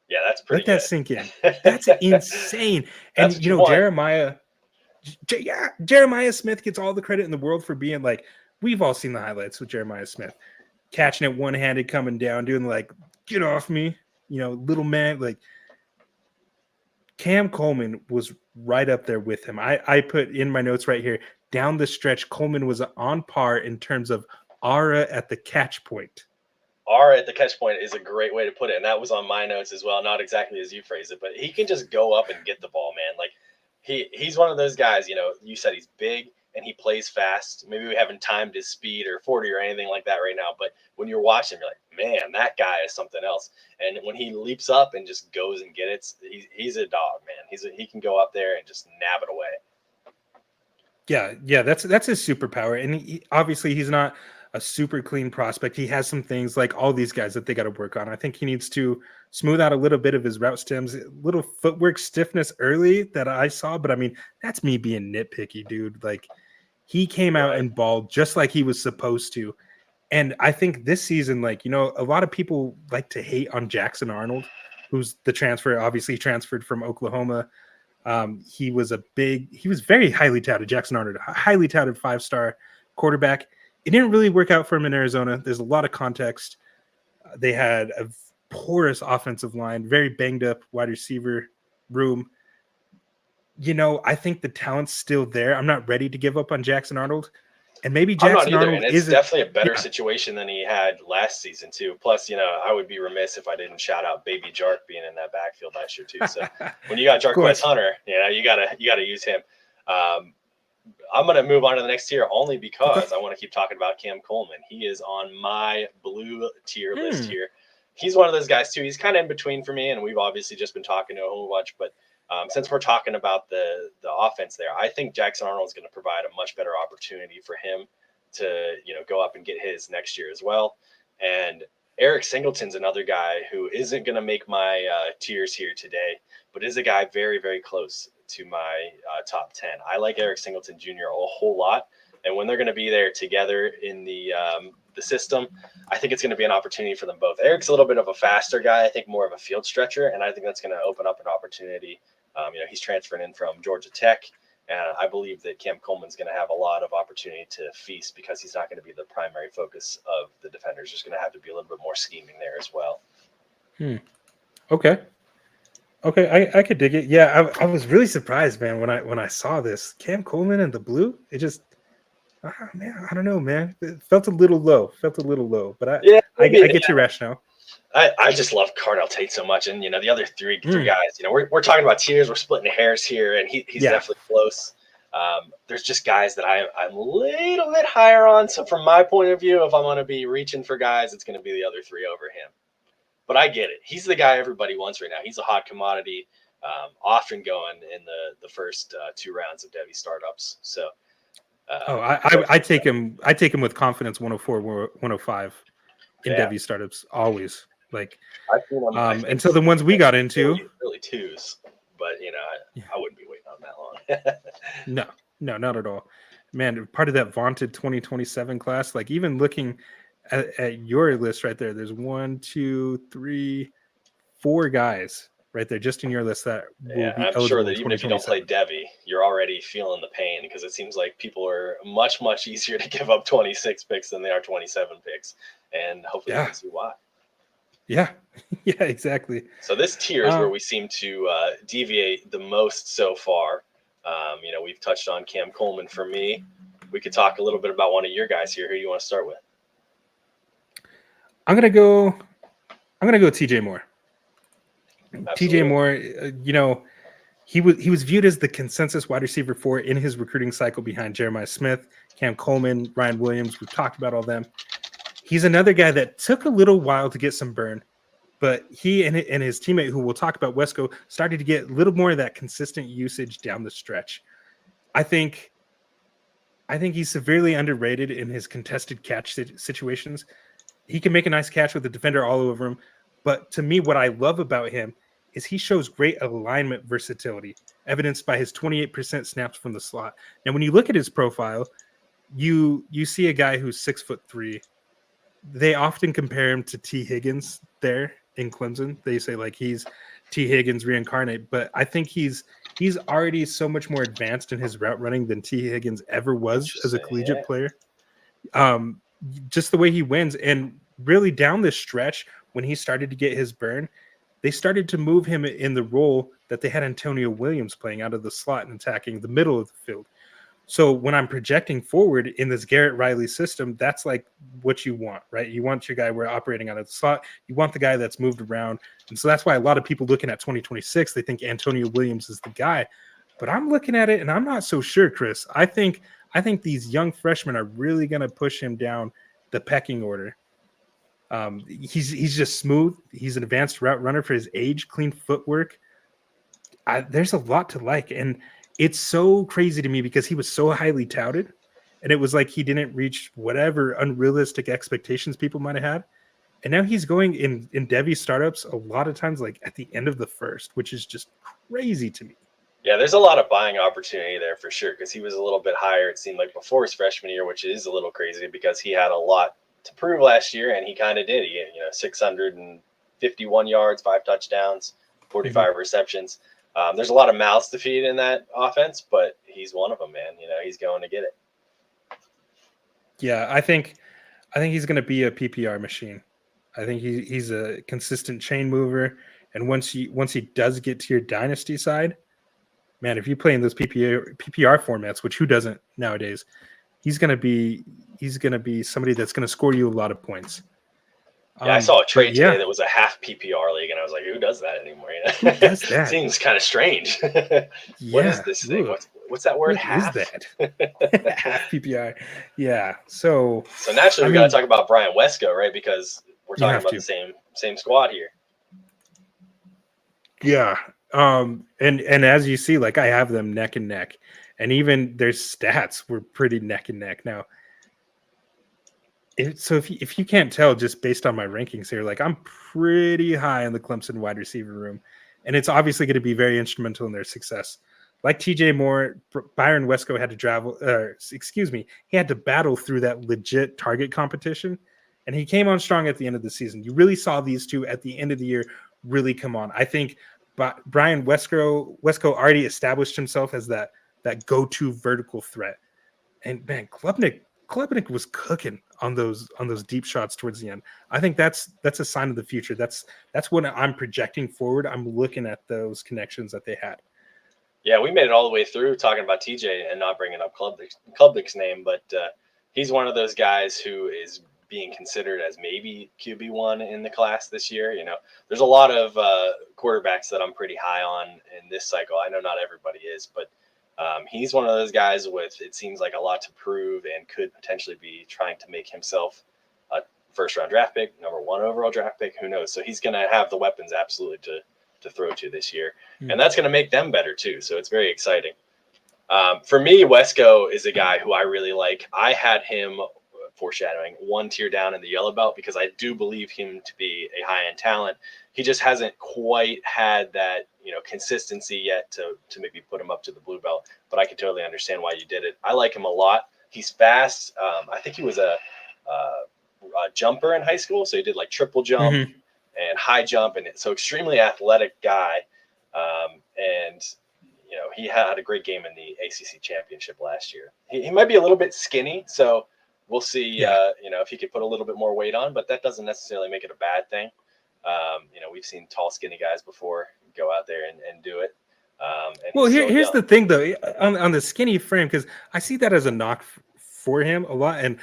Yeah, that's pretty. Let that sink in. That's insane. And Jeremiah Smith gets all the credit in the world for being like, we've all seen the highlights with Jeremiah Smith catching it one-handed, coming down, doing like, get off me, little man. Like, Cam Coleman was right up there with him. I put in my notes right here, down the stretch, Coleman was on par in terms of aura at the catch point. Aura at the catch point is a great way to put it. And that was on my notes as well. Not exactly as you phrase it, but he can just go up and get the ball, man. Like, he's one of those guys, you said he's big and he plays fast. Maybe we haven't timed his speed or 40 or anything like that right now. But when you're watching him, you're like, man, that guy is something else. And when he leaps up and just goes and gets it, he's a dog, man. He can go up there and just nab it away. Yeah, that's his superpower. And obviously he's not a super clean prospect. He has some things like all these guys that they got to work on. I think he needs to smooth out a little bit of his route stems, little footwork stiffness early that I saw. But I mean, that's me being nitpicky, dude. Like, he came out and balled just like he was supposed to. And I think this season, like, a lot of people like to hate on Jackson Arnold, who's the transfer, obviously transferred from Oklahoma. He was very highly touted, Jackson Arnold, a highly touted 5-star quarterback. It didn't really work out for him in Arizona. There's a lot of context. They had a porous offensive line, very banged up wide receiver room. I think the talent's still there. I'm not ready to give up on Jackson Arnold. And maybe Jackson Arnold is definitely a better situation than he had last season too. Plus, I would be remiss if I didn't shout out Baby Jark being in that backfield last year too. So when you got Jarquez Hunter, you gotta use him. I'm going to move on to the next tier only because I want to keep talking about Cam Coleman. He is on my blue tier list here. He's one of those guys too. He's kind of in between for me, and we've obviously just been talking to a whole bunch. But since we're talking about the offense there, I think Jackson Arnold is going to provide a much better opportunity for him to go up and get his next year as well. And Eric Singleton's another guy who isn't going to make my tiers here today, but is a guy very, very close to my top 10. I like Eric Singleton Jr. a whole lot. And when they're going to be there together in the system, I think it's going to be an opportunity for them both. Eric's a little bit of a faster guy, I think more of a field stretcher, and I think that's going to open up an opportunity. He's transferring in from Georgia Tech, and I believe that Cam Coleman's going to have a lot of opportunity to feast because he's not going to be the primary focus of the defenders. There's going to have to be a little bit more scheming there as well. Okay, I could dig it. Yeah, I was really surprised, man, when I saw this Cam Coleman in the blue. It just, man, I don't know, man. It felt a little low. But I get your rationale. I just love Carnell Tate so much, and the other three guys. We're talking about tiers. We're splitting hairs here, and he's definitely close. There's just guys that I'm a little bit higher on. So from my point of view, if I'm going to be reaching for guys, it's going to be the other three over him. But I get it. He's the guy everybody wants right now. He's a hot commodity, often going in the first 2 rounds of Devy startups. So, I take him with confidence. 104, 105 in Devy startups always. Like, until the ones we got into, really twos. But I wouldn't be waiting on that long. No, not at all, man. Part of that vaunted 2027 class. Like, even looking at your list right there, there's 1, 2, 3, 4 guys right there just in your list that will be I'm sure that even if you don't play Devy, you're already feeling the pain because it seems like people are much easier to give up 26 picks than they are 27 picks, and hopefully you can see why. Yeah, exactly. So this tier is where we seem to deviate the most so far. We've touched on Cam Coleman for me. We could talk a little bit about one of your guys here. Who do you want to start with? I'm gonna go TJ Moore. Absolutely. TJ Moore, he was viewed as the consensus wide receiver 4 in his recruiting cycle behind Jeremiah Smith, Cam Coleman, Ryan Williams. We've talked about all them. He's another guy that took a little while to get some burn, but he and his teammate, who we'll talk about, Wesco, started to get a little more of that consistent usage down the stretch. I think he's severely underrated in his contested catch situations. He can make a nice catch with the defender all over him. But to me, what I love about him is he shows great alignment versatility, evidenced by his 28% snaps from the slot. Now, when you look at his profile, you see a guy who's 6'3". They often compare him to T. Higgins there in Clemson. They say like he's T. Higgins reincarnate, but I think he's already so much more advanced in his route running than T. Higgins ever was as a collegiate player. Just the way he wins, and really down this stretch when he started to get his burn, they started to move him in the role that they had Antonio Williams playing out of the slot and attacking the middle of the field. So when I'm projecting forward in this Garrett Riley system, that's like what you want, right? You want your guy we're operating out of the slot. You want the guy that's moved around. And so that's why a lot of people looking at 2026, they think Antonio Williams is the guy. But I'm looking at it and I'm not so sure, Chris. I think these young freshmen are really going to push him down the pecking order. He's just smooth. He's an advanced route runner for his age, clean footwork. There's a lot to like. And it's so crazy to me because he was so highly touted, and it was like he didn't reach whatever unrealistic expectations people might have had. And now he's going in Devy startups a lot of times like at the end of the first, which is just crazy to me. Yeah, there's a lot of buying opportunity there for sure because he was a little bit higher, it seemed like, before his freshman year, which is a little crazy because he had a lot to prove last year, and he kind of did. He 651 yards, 5 touchdowns, 45 receptions. There's a lot of mouths to feed in that offense, but he's one of them, man. He's going to get it. Yeah, I think he's going to be a PPR machine. I think he's a consistent chain mover, and once he does get to your dynasty side, man, if you play in those PPR formats, which who doesn't nowadays, he's going to be somebody that's going to score you a lot of points. Yeah, I saw a trade today that was a half PPR league, and I was like, who does that anymore? Who does that? Seems kind of strange. What is this thing? what's that word? What Half? is that? Half PPI. Yeah. So naturally, we got to talk about Brian Wesco, right? Because we're talking about the same squad here. Yeah. And as you see, like I have them neck and neck, and even their stats were pretty neck and neck. Now, if you can't tell just based on my rankings here, like I'm pretty high in the Clemson wide receiver room, and it's obviously going to be very instrumental in their success. Like TJ Moore, Byron Wesco had to travel, he had to battle through that legit target competition, and he came on strong at the end of the season. You really saw these two at the end of the year really come on. I think Brian Wesco already established himself as that go-to vertical threat, and man, Klubnik was cooking on those deep shots towards the end. I think that's a sign of the future. That's what I'm projecting forward. I'm looking at those connections that they had. Yeah, we made it all the way through talking about TJ and not bringing up Klubnik's name, but he's one of those guys who is being considered as maybe QB1 in the class this year. You know, there's a lot of quarterbacks that I'm pretty high on in this cycle. I know not everybody is, but he's one of those guys with, it seems like, a lot to prove and could potentially be trying to make himself a first-round draft pick, number 1 overall draft pick. Who knows? So he's going to have the weapons absolutely to throw to this year. And that's going to make them better too. So it's very exciting. For me, Wesco is a guy who I really like. I had him, foreshadowing, 1 tier down in the yellow belt because I do believe him to be a high-end talent. He just hasn't quite had that, consistency yet to maybe put him up to the blue belt, but I can totally understand why you did it. I like him a lot. He's fast. I think he was a jumper in high school. So he did like triple jump and high jump. And so extremely athletic guy. And he had a great game in the ACC championship last year. He might be a little bit skinny. So we'll see, if he could put a little bit more weight on, but that doesn't necessarily make it a bad thing. We've seen tall, skinny guys before go out there and do it. Well, here's the thing, though, on the skinny frame, because I see that as a knock for him a lot. And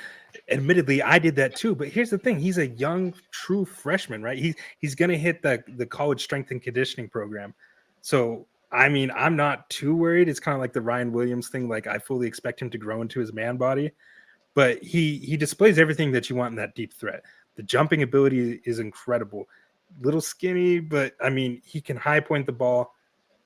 admittedly, I did that too. But here's the thing. He's a young, true freshman, right? He's going to hit the college strength and conditioning program. So, I mean, I'm not too worried. It's kind of like the Ryan Williams thing. Like, I fully expect him to grow into his man body. But he displays everything that you want in that deep threat. The jumping ability is incredible. Little skinny, but, I mean, he can high point the ball.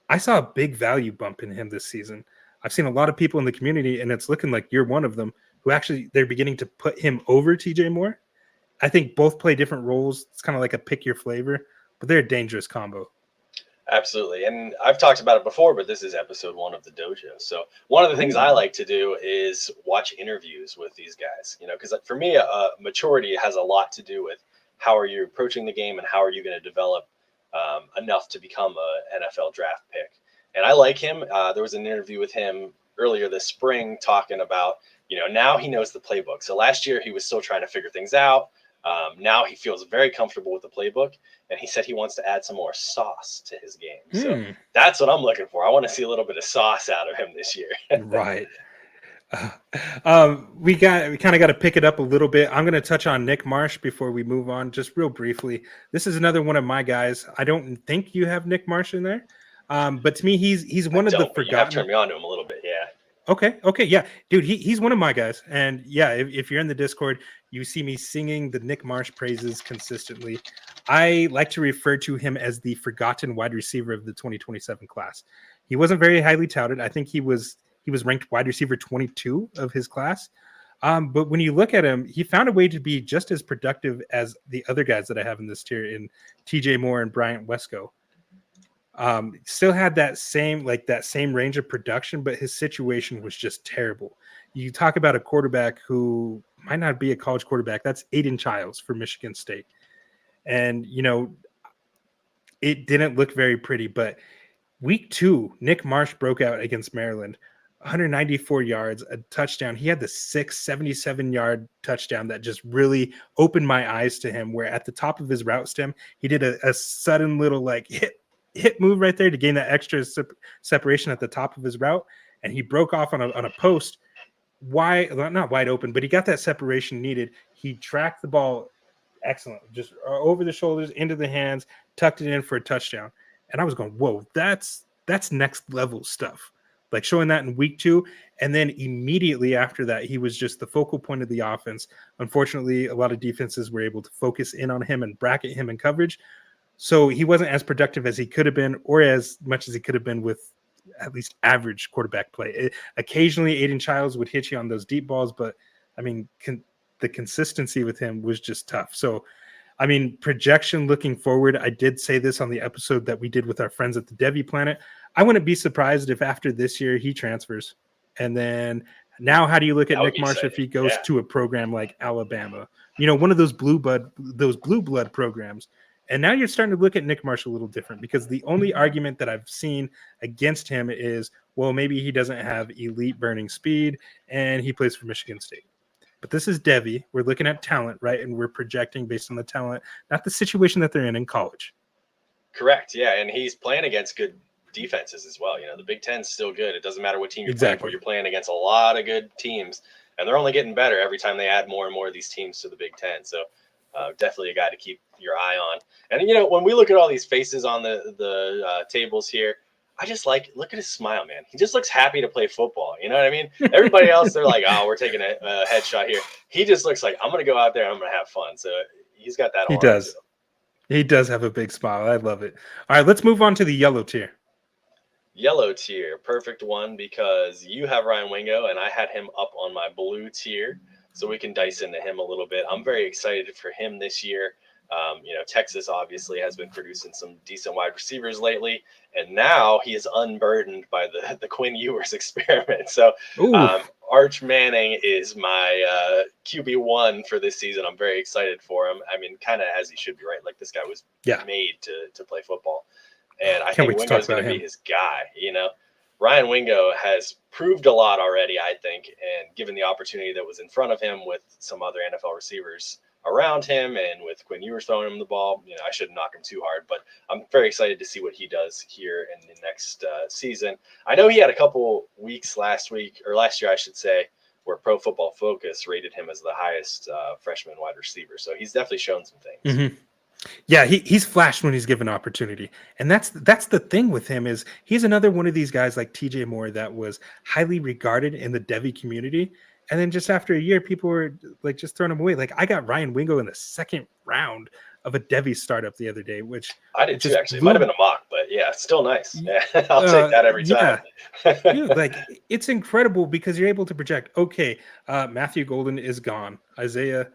I saw a big value bump in him this season. I've seen a lot of people in the community, and it's looking like you're one of them, who actually they're beginning to put him over TJ Moore. I think both play different roles. It's kind of like a pick your flavor, but they're a dangerous combo. Absolutely. And I've talked about it before, but this is episode 1 of the Dojo. So one of the things I like to do is watch interviews with these guys, because for me, maturity has a lot to do with how are you approaching the game and how are you going to develop enough to become an NFL draft pick. And I like him. There was an interview with him earlier this spring talking about, now he knows the playbook. So last year he was still trying to figure things out. Now he feels very comfortable with the playbook, and he said he wants to add some more sauce to his game. So that's what I'm looking for. I want to see a little bit of sauce out of him this year. Right. We kind of got to pick it up a little bit. I'm going to touch on Nick Marsh before we move on, just real briefly. This is another one of my guys. I don't think you have Nick Marsh in there, but to me, he's one of the forgotten. You have turned me on to him a little bit, yeah. Okay, yeah, dude, he's one of my guys, and yeah, if you're in the Discord, you see me singing the Nick Marsh praises consistently. I like to refer to him as the forgotten wide receiver of the 2027 class. He wasn't very highly touted. I think he was ranked wide receiver 22 of his class. But when you look at him, he found a way to be just as productive as the other guys that I have in this tier in TJ Moore and Bryant Wesco. Still had that same range of production, but his situation was just terrible. You talk about a quarterback who might not be a college quarterback. That's Aiden Childs for Michigan State. And, it didn't look very pretty, but week 2, Nick Marsh broke out against Maryland, 194 yards, a touchdown. He had the 77-yard touchdown that just really opened my eyes to him, where at the top of his route stem, he did a sudden little hit move right there to gain that extra separation at the top of his route. And he broke off on a post not wide open, but he got that separation needed. He tracked the ball excellent, just over the shoulders, into the hands, tucked it in for a touchdown. And I was going, whoa, that's next level stuff. like showing that in week 2. And then immediately after that, he was just the focal point of the offense. Unfortunately, a lot of defenses were able to focus in on him and bracket him in coverage. So he wasn't as productive as he could have been, or as much as he could have been with at least average quarterback play. Occasionally, Aiden Childs would hit you on those deep balls, but I mean, the consistency with him was just tough. So, I mean, projection looking forward, I did say this on the episode that we did with our friends at the Devy Planet. I wouldn't be surprised if after this year he transfers. And then now, how do you look at Nick Marsh if he goes to a program like Alabama? You know, one of those blue blood programs. And now you're starting to look at Nick Marsh a little different, because the only argument that I've seen against him is, well, maybe he doesn't have elite burning speed and he plays for Michigan State. But this is Devy. We're looking at talent, right? And we're projecting based on the talent, not the situation that they're in college. Correct. Yeah. And he's playing against good defenses as well. You know, the Big Ten's still good. It doesn't matter what team you're playing for. You're playing against a lot of good teams, and they're only getting better every time they add more and more of these teams to the Big Ten. So definitely a guy to keep your eye on. And, you know, when we look at all these faces on the tables here, I just look at his smile, man. He just looks happy to play football. You know what I mean? Everybody else, they're like, oh, we're taking a headshot here. He just looks like, I'm going to go out there and I'm going to have fun. So he's got that. He does. He does have a big smile. I love it. All right, let's move on to the yellow tier. Yellow tier, perfect one, because you have Ryan Wingo and I had him up on my blue tier. So we can dice into him a little bit. I'm very excited for him this year. You know, Texas obviously has been producing some decent wide receivers lately, and now he is unburdened by the Quinn Ewers experiment. So Arch Manning is my QB1 for this season. I'm very excited for him. I mean, kind of as he should be, right? Like, this guy was made to play football, and I think Wingo's going to be his guy. You know, Ryan Wingo has proved a lot already, I think, and given the opportunity that was in front of him with some other NFL receivers around him and with Quinn Ewers throwing him the ball, you know, I shouldn't knock him too hard, but I'm very excited to see what he does here in the next season. I know he had a couple weeks last year, I should say, where Pro Football Focus rated him as the highest freshman wide receiver. So he's definitely shown some things. Mm-hmm. Yeah, he's flashed when he's given opportunity. And that's the thing with him, is he's another one of these guys like TJ Moore that was highly regarded in the Devy community. And then just after a year, people were like just throwing him away. Like, I got Ryan Wingo in the second round of a Devy startup the other day, which I did too, actually. It might have been a mock, but yeah, still nice. Yeah, I'll take that every time. Dude, like, it's incredible because you're able to project, okay, Matthew Golden is gone. Isaiah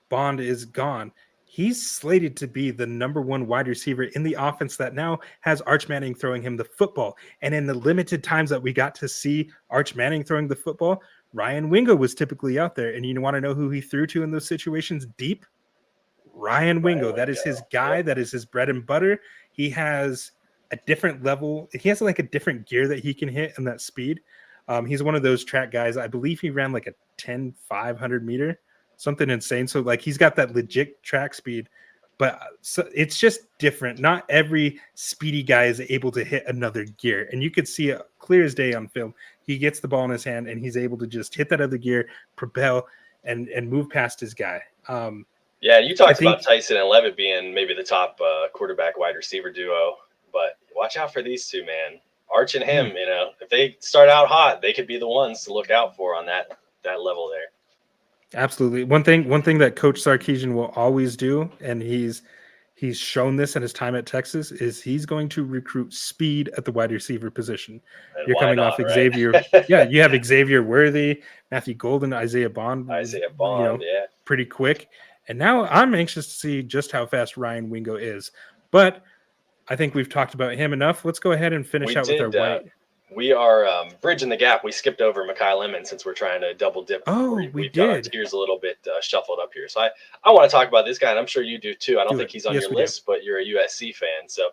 Bond is gone. He's slated to be the number one wide receiver in the offense that now has Arch Manning throwing him the football. And in the limited times that we got to see Arch Manning throwing the football, Ryan Wingo was typically out there. And you want to know who he threw to in those situations deep? Ryan Wingo. That is his guy. That is his bread and butter. He has a different level. He has like a different gear that he can hit and that speed. He's one of those track guys. I believe he ran like a 10,500 meter. Something insane. So like, he's got that legit track speed, but so it's just different. Not every speedy guy is able to hit another gear, and you could see it clear as day on film. He gets the ball in his hand and he's able to just hit that other gear, propel, and move past his guy. Yeah, you talked about Tyson and Levitt being maybe the top quarterback wide receiver duo, but watch out for these two, man. Arch and him, you know, if they start out hot, they could be the ones to look out for on that level there. Absolutely. One thing that Coach Sarkisian will always do, and he's shown this in his time at Texas, is he's going to recruit speed at the wide receiver position. And you're coming off Xavier. Right? Yeah, you have Xavier Worthy, Matthew Golden, Isaiah Bond, pretty quick. And now I'm anxious to see just how fast Ryan Wingo is. But I think we've talked about him enough. Let's go ahead and finish with our white. We are bridging the gap. We skipped over Makai Lemon since we're trying to double dip. We did. Our tiers a little bit shuffled up here. So I want to talk about this guy, and I'm sure you do too. I don't think he's on your list, but you're a USC fan. So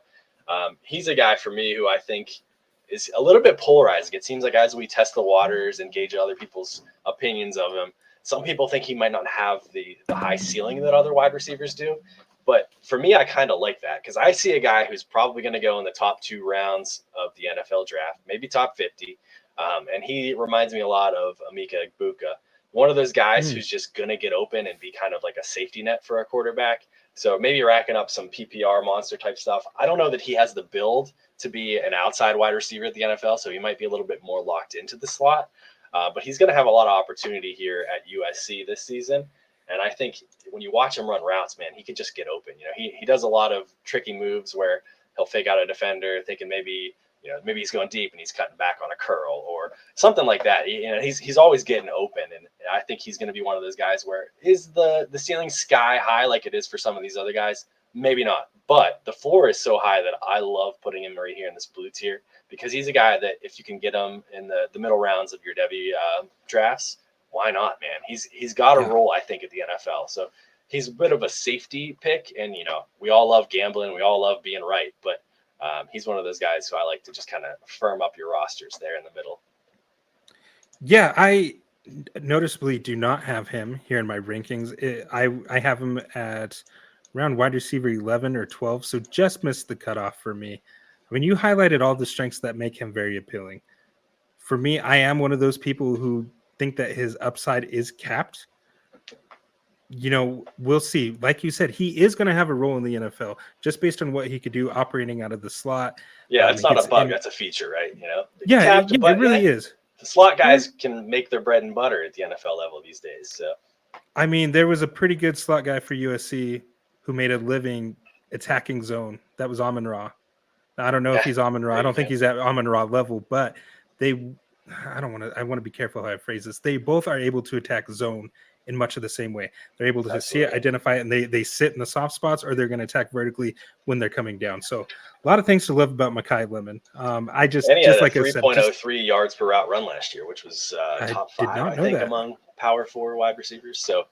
he's a guy for me who I think is a little bit polarizing. It seems like as we test the waters and gauge other people's opinions of him, some people think he might not have the high ceiling that other wide receivers do. But for me, I kind of like that because I see a guy who's probably going to go in the top 2 rounds of the NFL draft, maybe top 50. And he reminds me a lot of Emeka Egbuka, one of those guys who's just going to get open and be kind of like a safety net for a quarterback. So maybe racking up some PPR monster type stuff. I don't know that he has the build to be an outside wide receiver at the NFL, so he might be a little bit more locked into the slot. But he's going to have a lot of opportunity here at USC this season. And I think when you watch him run routes, man, he can just get open. He does a lot of tricky moves where he'll fake out a defender, thinking maybe he's going deep and he's cutting back on a curl or something like that. He's always getting open, and I think he's going to be one of those guys where is the ceiling sky high like it is for some of these other guys? Maybe not, but the floor is so high that I love putting him right here in this blue tier because he's a guy that if you can get him in the middle rounds of your Devy drafts, why not, man? He's got a role, I think, at the NFL. So he's a bit of a safety pick, and we all love gambling, we all love being right, but he's one of those guys who I like to just kind of firm up your rosters there in the middle. Yeah, I noticeably do not have him here in my rankings. I have him at around wide receiver 11 or 12, so just missed the cutoff for me. I mean, you highlighted all the strengths that make him very appealing. For me, I am one of those people who think that his upside is capped. We'll see. Like you said, he is going to have a role in the NFL just based on what he could do operating out of the slot. Yeah, it's not a bug. That's a feature, right? It really is. The slot guys can make their bread and butter at the NFL level these days. So, I mean, there was a pretty good slot guy for USC who made a living attacking zone. That was Amon-Ra. I don't know if he's Amon-Ra. I don't think he's at Amon-Ra level, but I want to be careful how I phrase this. They both are able to attack zone in much of the same way. They're able to see it, identify it, and they sit in the soft spots, or they're going to attack vertically when they're coming down. So a lot of things to love about Makai Lemon. I just and he had like a 3.03 yards per route run last year, which was top 5, I think, among Power 4 wide receivers. So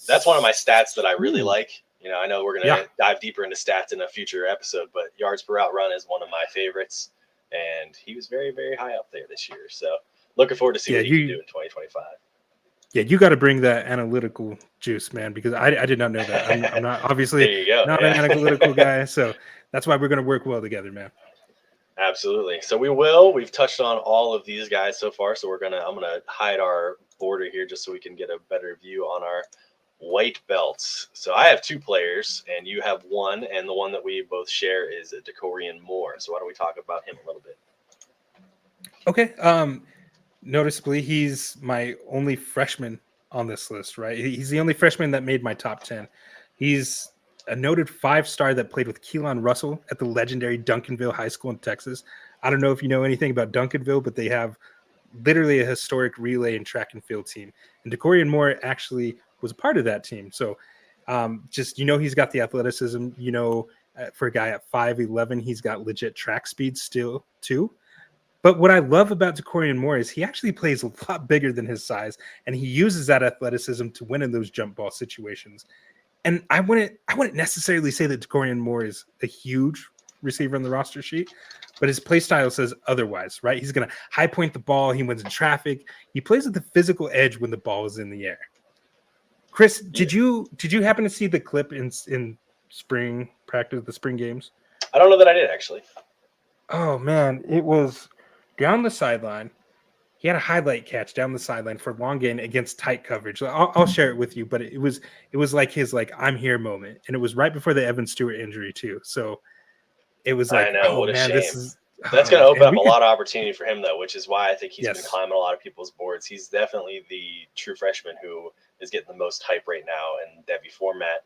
that's one of my stats that I really like. I know we're going to dive deeper into stats in a future episode, but yards per route run is one of my favorites, and he was very, very high up there this year. So looking forward to see what he can do in 2025. Yeah, you got to bring that analytical juice, man, because I did not know that. I'm not obviously not an analytical guy, so that's why we're going to work well together, man. Absolutely. So we've touched on all of these guys so far, so I'm gonna hide our border here just so we can get a better view on our white belts. So I have 2 players, and you have 1, and the one that we both share is Decorian Moore. So why don't we talk about him a little bit? Okay. Noticeably, he's my only freshman on this list, right? He's the only freshman that made my top 10. He's a noted 5-star that played with Keelan Russell at the legendary Duncanville High School in Texas. I don't know if you know anything about Duncanville, but they have literally a historic relay and track and field team. And Decorian Moore actually was a part of that team. So he's got the athleticism, for a guy at 5'11", he's got legit track speed still too. But what I love about Decorian Moore is he actually plays a lot bigger than his size, and he uses that athleticism to win in those jump ball situations. And I wouldn't necessarily say that Decorian Moore is a huge receiver on the roster sheet, but his play style says otherwise, right? He's going to high point the ball. He wins in traffic. He plays at the physical edge when the ball is in the air. Chris, did you happen to see the clip in spring practice, the spring games? I don't know that I did, actually. Oh, man, it was down the sideline. He had a highlight catch down the sideline for long gain against tight coverage. I'll share it with you, but it was like his I'm here moment, and it was right before the Evan Stewart injury too. So it was like, I know, what a shame. That's going to open up a lot of opportunity for him, though, which is why I think he's been climbing a lot of people's boards. He's definitely the true freshman who is getting the most hype right now in Devy format.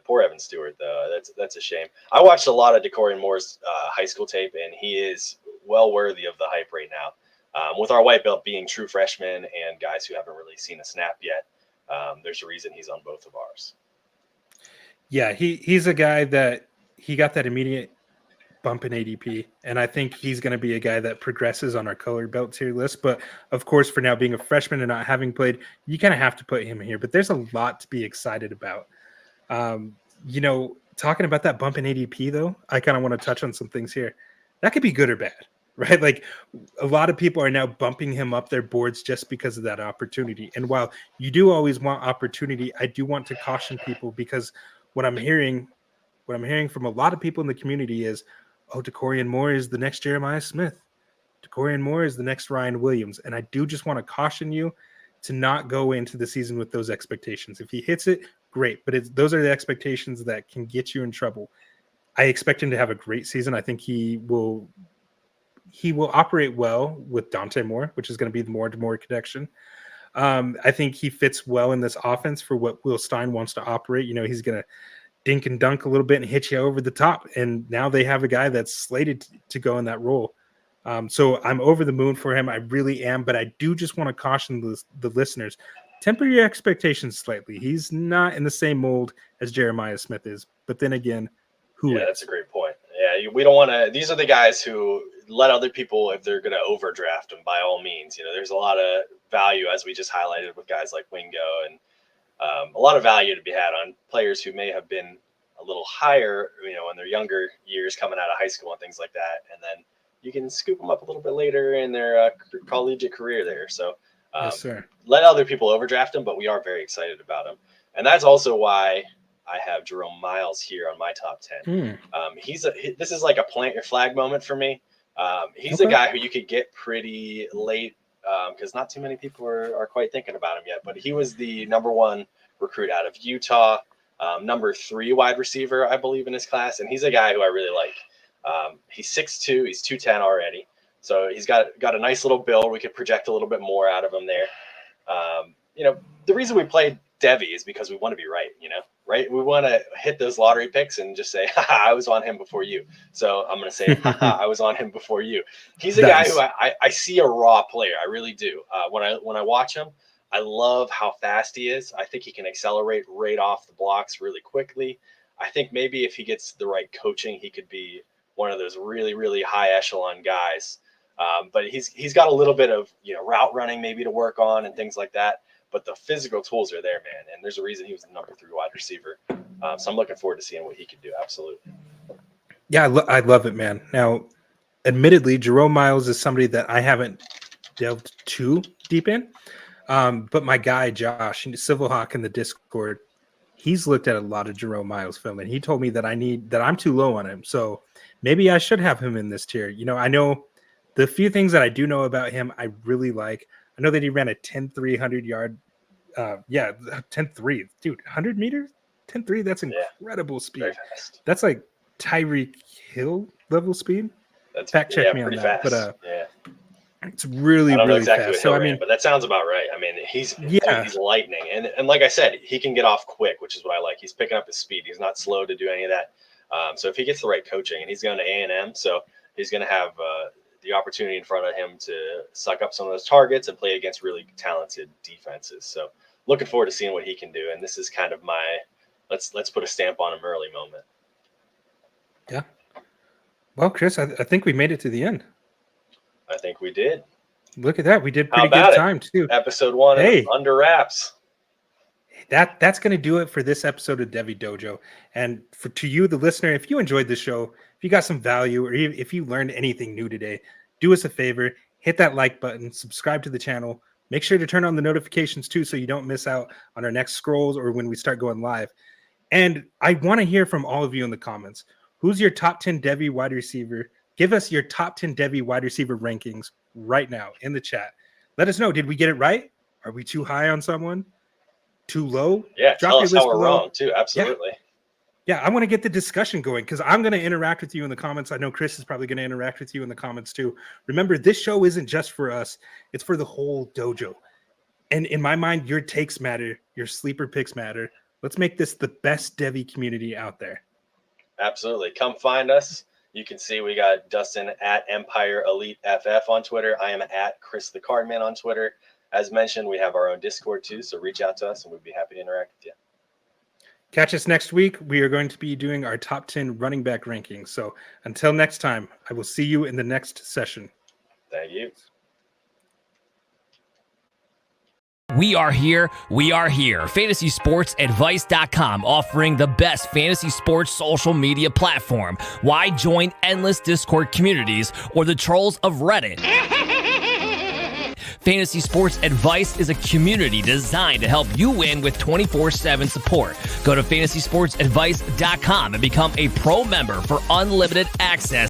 Poor Evan Stewart, though. That's a shame. I watched a lot of Decorian Moore's high school tape, and he is well worthy of the hype right now. With our white belt being true freshmen and guys who haven't really seen a snap yet, there's a reason he's on both of ours. Yeah, he's a guy that he got that immediate bump in ADP, and I think he's going to be a guy that progresses on our color belt tier list. But of course, for now, being a freshman and not having played, you kind of have to put him here. But there's a lot to be excited about. Talking about that bump in ADP, though, I kind of want to touch on some things here. That could be good or bad, right? Like a lot of people are now bumping him up their boards just because of that opportunity. And while you do always want opportunity, I do want to caution people because what I'm hearing from a lot of people in the community is, Decorian Moore is the next Jeremiah Smith. Decorian Moore is the next Ryan Williams. And I do just want to caution you to not go into the season with those expectations. If he hits it, great. But those are the expectations that can get you in trouble. I expect him to have a great season. I think he will operate well with Dante Moore, which is going to be the more to more connection. I think he fits well in this offense for what Will Stein wants to operate. You know, he's going to dink and dunk a little bit and hit you over the top. And now they have a guy that's slated to go in that role. So I'm over the moon for him. I really am. But I do just want to caution the listeners, temper your expectations slightly. He's not in the same mold as Jeremiah Smith is. But then again, who is? That's a great point. Yeah, we don't want to – these are the guys who let other people, if they're going to overdraft them, by all means. You know, there's a lot of value, as we just highlighted with guys like Wingo, and a lot of value to be had on players who may have been a little higher, you know, in their younger years coming out of high school and things like that. And then you can scoop them up a little bit later in their collegiate career there. So yes, sir. Let other people overdraft them, but we are very excited about him. And that's also why I have Jerome Myles here on my top 10. This is like a plant your flag moment for me. He's a guy who you could get pretty late because not too many people are quite thinking about him yet. But he was the #1 recruit out of Utah, #3 wide receiver, I believe, in his class. And he's a guy who I really like. He's 6'2", he's 210 already. So he's got a nice little build. We could project a little bit more out of him there. You know, the reason we played Devy is because we want to be right, you know, right? We want to hit those lottery picks and just say, haha, I was on him before you. So I'm going to say, haha, I was on him before you. He's a guy who I see a raw player. I really do. When I watch him, I love how fast he is. I think he can accelerate right off the blocks really quickly. I think maybe if he gets the right coaching, he could be one of those really, really high echelon guys. But he's got a little bit of, you know, route running maybe to work on and things like that. But the physical tools are there, man. And there's a reason he was the #3 wide receiver. So I'm looking forward to seeing what he can do. Absolutely. Yeah, I love it, man. Now, admittedly, Jerome Myles is somebody that I haven't delved too deep in. But my guy, Josh, Civilhawk in the Discord, he's looked at a lot of Jerome Myles film, and he told me that I'm too low on him. So maybe I should have him in this tier. You know, I know the few things that I do know about him, I really like. I know that he ran a 10.3 100-yard. 10.3. Dude, 100 meters? 10.3? That's incredible speed. That's like Tyreek Hill level speed. That's fact check me on that. Fast. But it's really, really exactly fast. So, I mean, but that sounds about right. I mean, he's lightning. And like I said, he can get off quick, which is what I like. He's picking up his speed. He's not slow to do any of that. So if he gets the right coaching, and he's going to A&M, so he's going to have the opportunity in front of him to suck up some of those targets and play against really talented defenses. So looking forward to seeing what he can do. And this is kind of my let's put a stamp on him early moment. Yeah. Well, Chris, I think we made it to the end. I think we did. Look at that. We did pretty good time too. Episode 1 under wraps. That's going to do it for this episode of Devy Dojo. And to you, the listener, if you enjoyed the show, if you got some value, or if you learned anything new today, do us a favor, hit that like button, subscribe to the channel, make sure to turn on the notifications too, so you don't miss out on our next scrolls or when we start going live. And I want to hear from all of you in the comments. Who's your top 10 Devy wide receiver? Give us your top 10 Devy wide receiver rankings right now in the chat. Let us know. Did we get it right? Are we too high on someone? Too low? Yeah, tell us how we're wrong too. Absolutely. Yeah, I want to get the discussion going because I'm going to interact with you in the comments. I know Chris is probably going to interact with you in the comments too. Remember, this show isn't just for us. It's for the whole dojo. And in my mind, your takes matter. Your sleeper picks matter. Let's make this the best Devy community out there. Absolutely. Come find us. You can see we got Dustin at Empire Elite FF on Twitter. I am at Chris the Cardman on Twitter. As mentioned, we have our own Discord too, so reach out to us and we'd be happy to interact with you. Catch us next week. We are going to be doing our top 10 running back rankings. So until next time, I will see you in the next session. Thank you. We are here. FantasySportsAdvice.com, offering the best fantasy sports social media platform. Why join endless Discord communities or the trolls of Reddit? Fantasy Sports Advice is a community designed to help you win with 24/7 support. Go to FantasySportsAdvice.com and become a pro member for unlimited access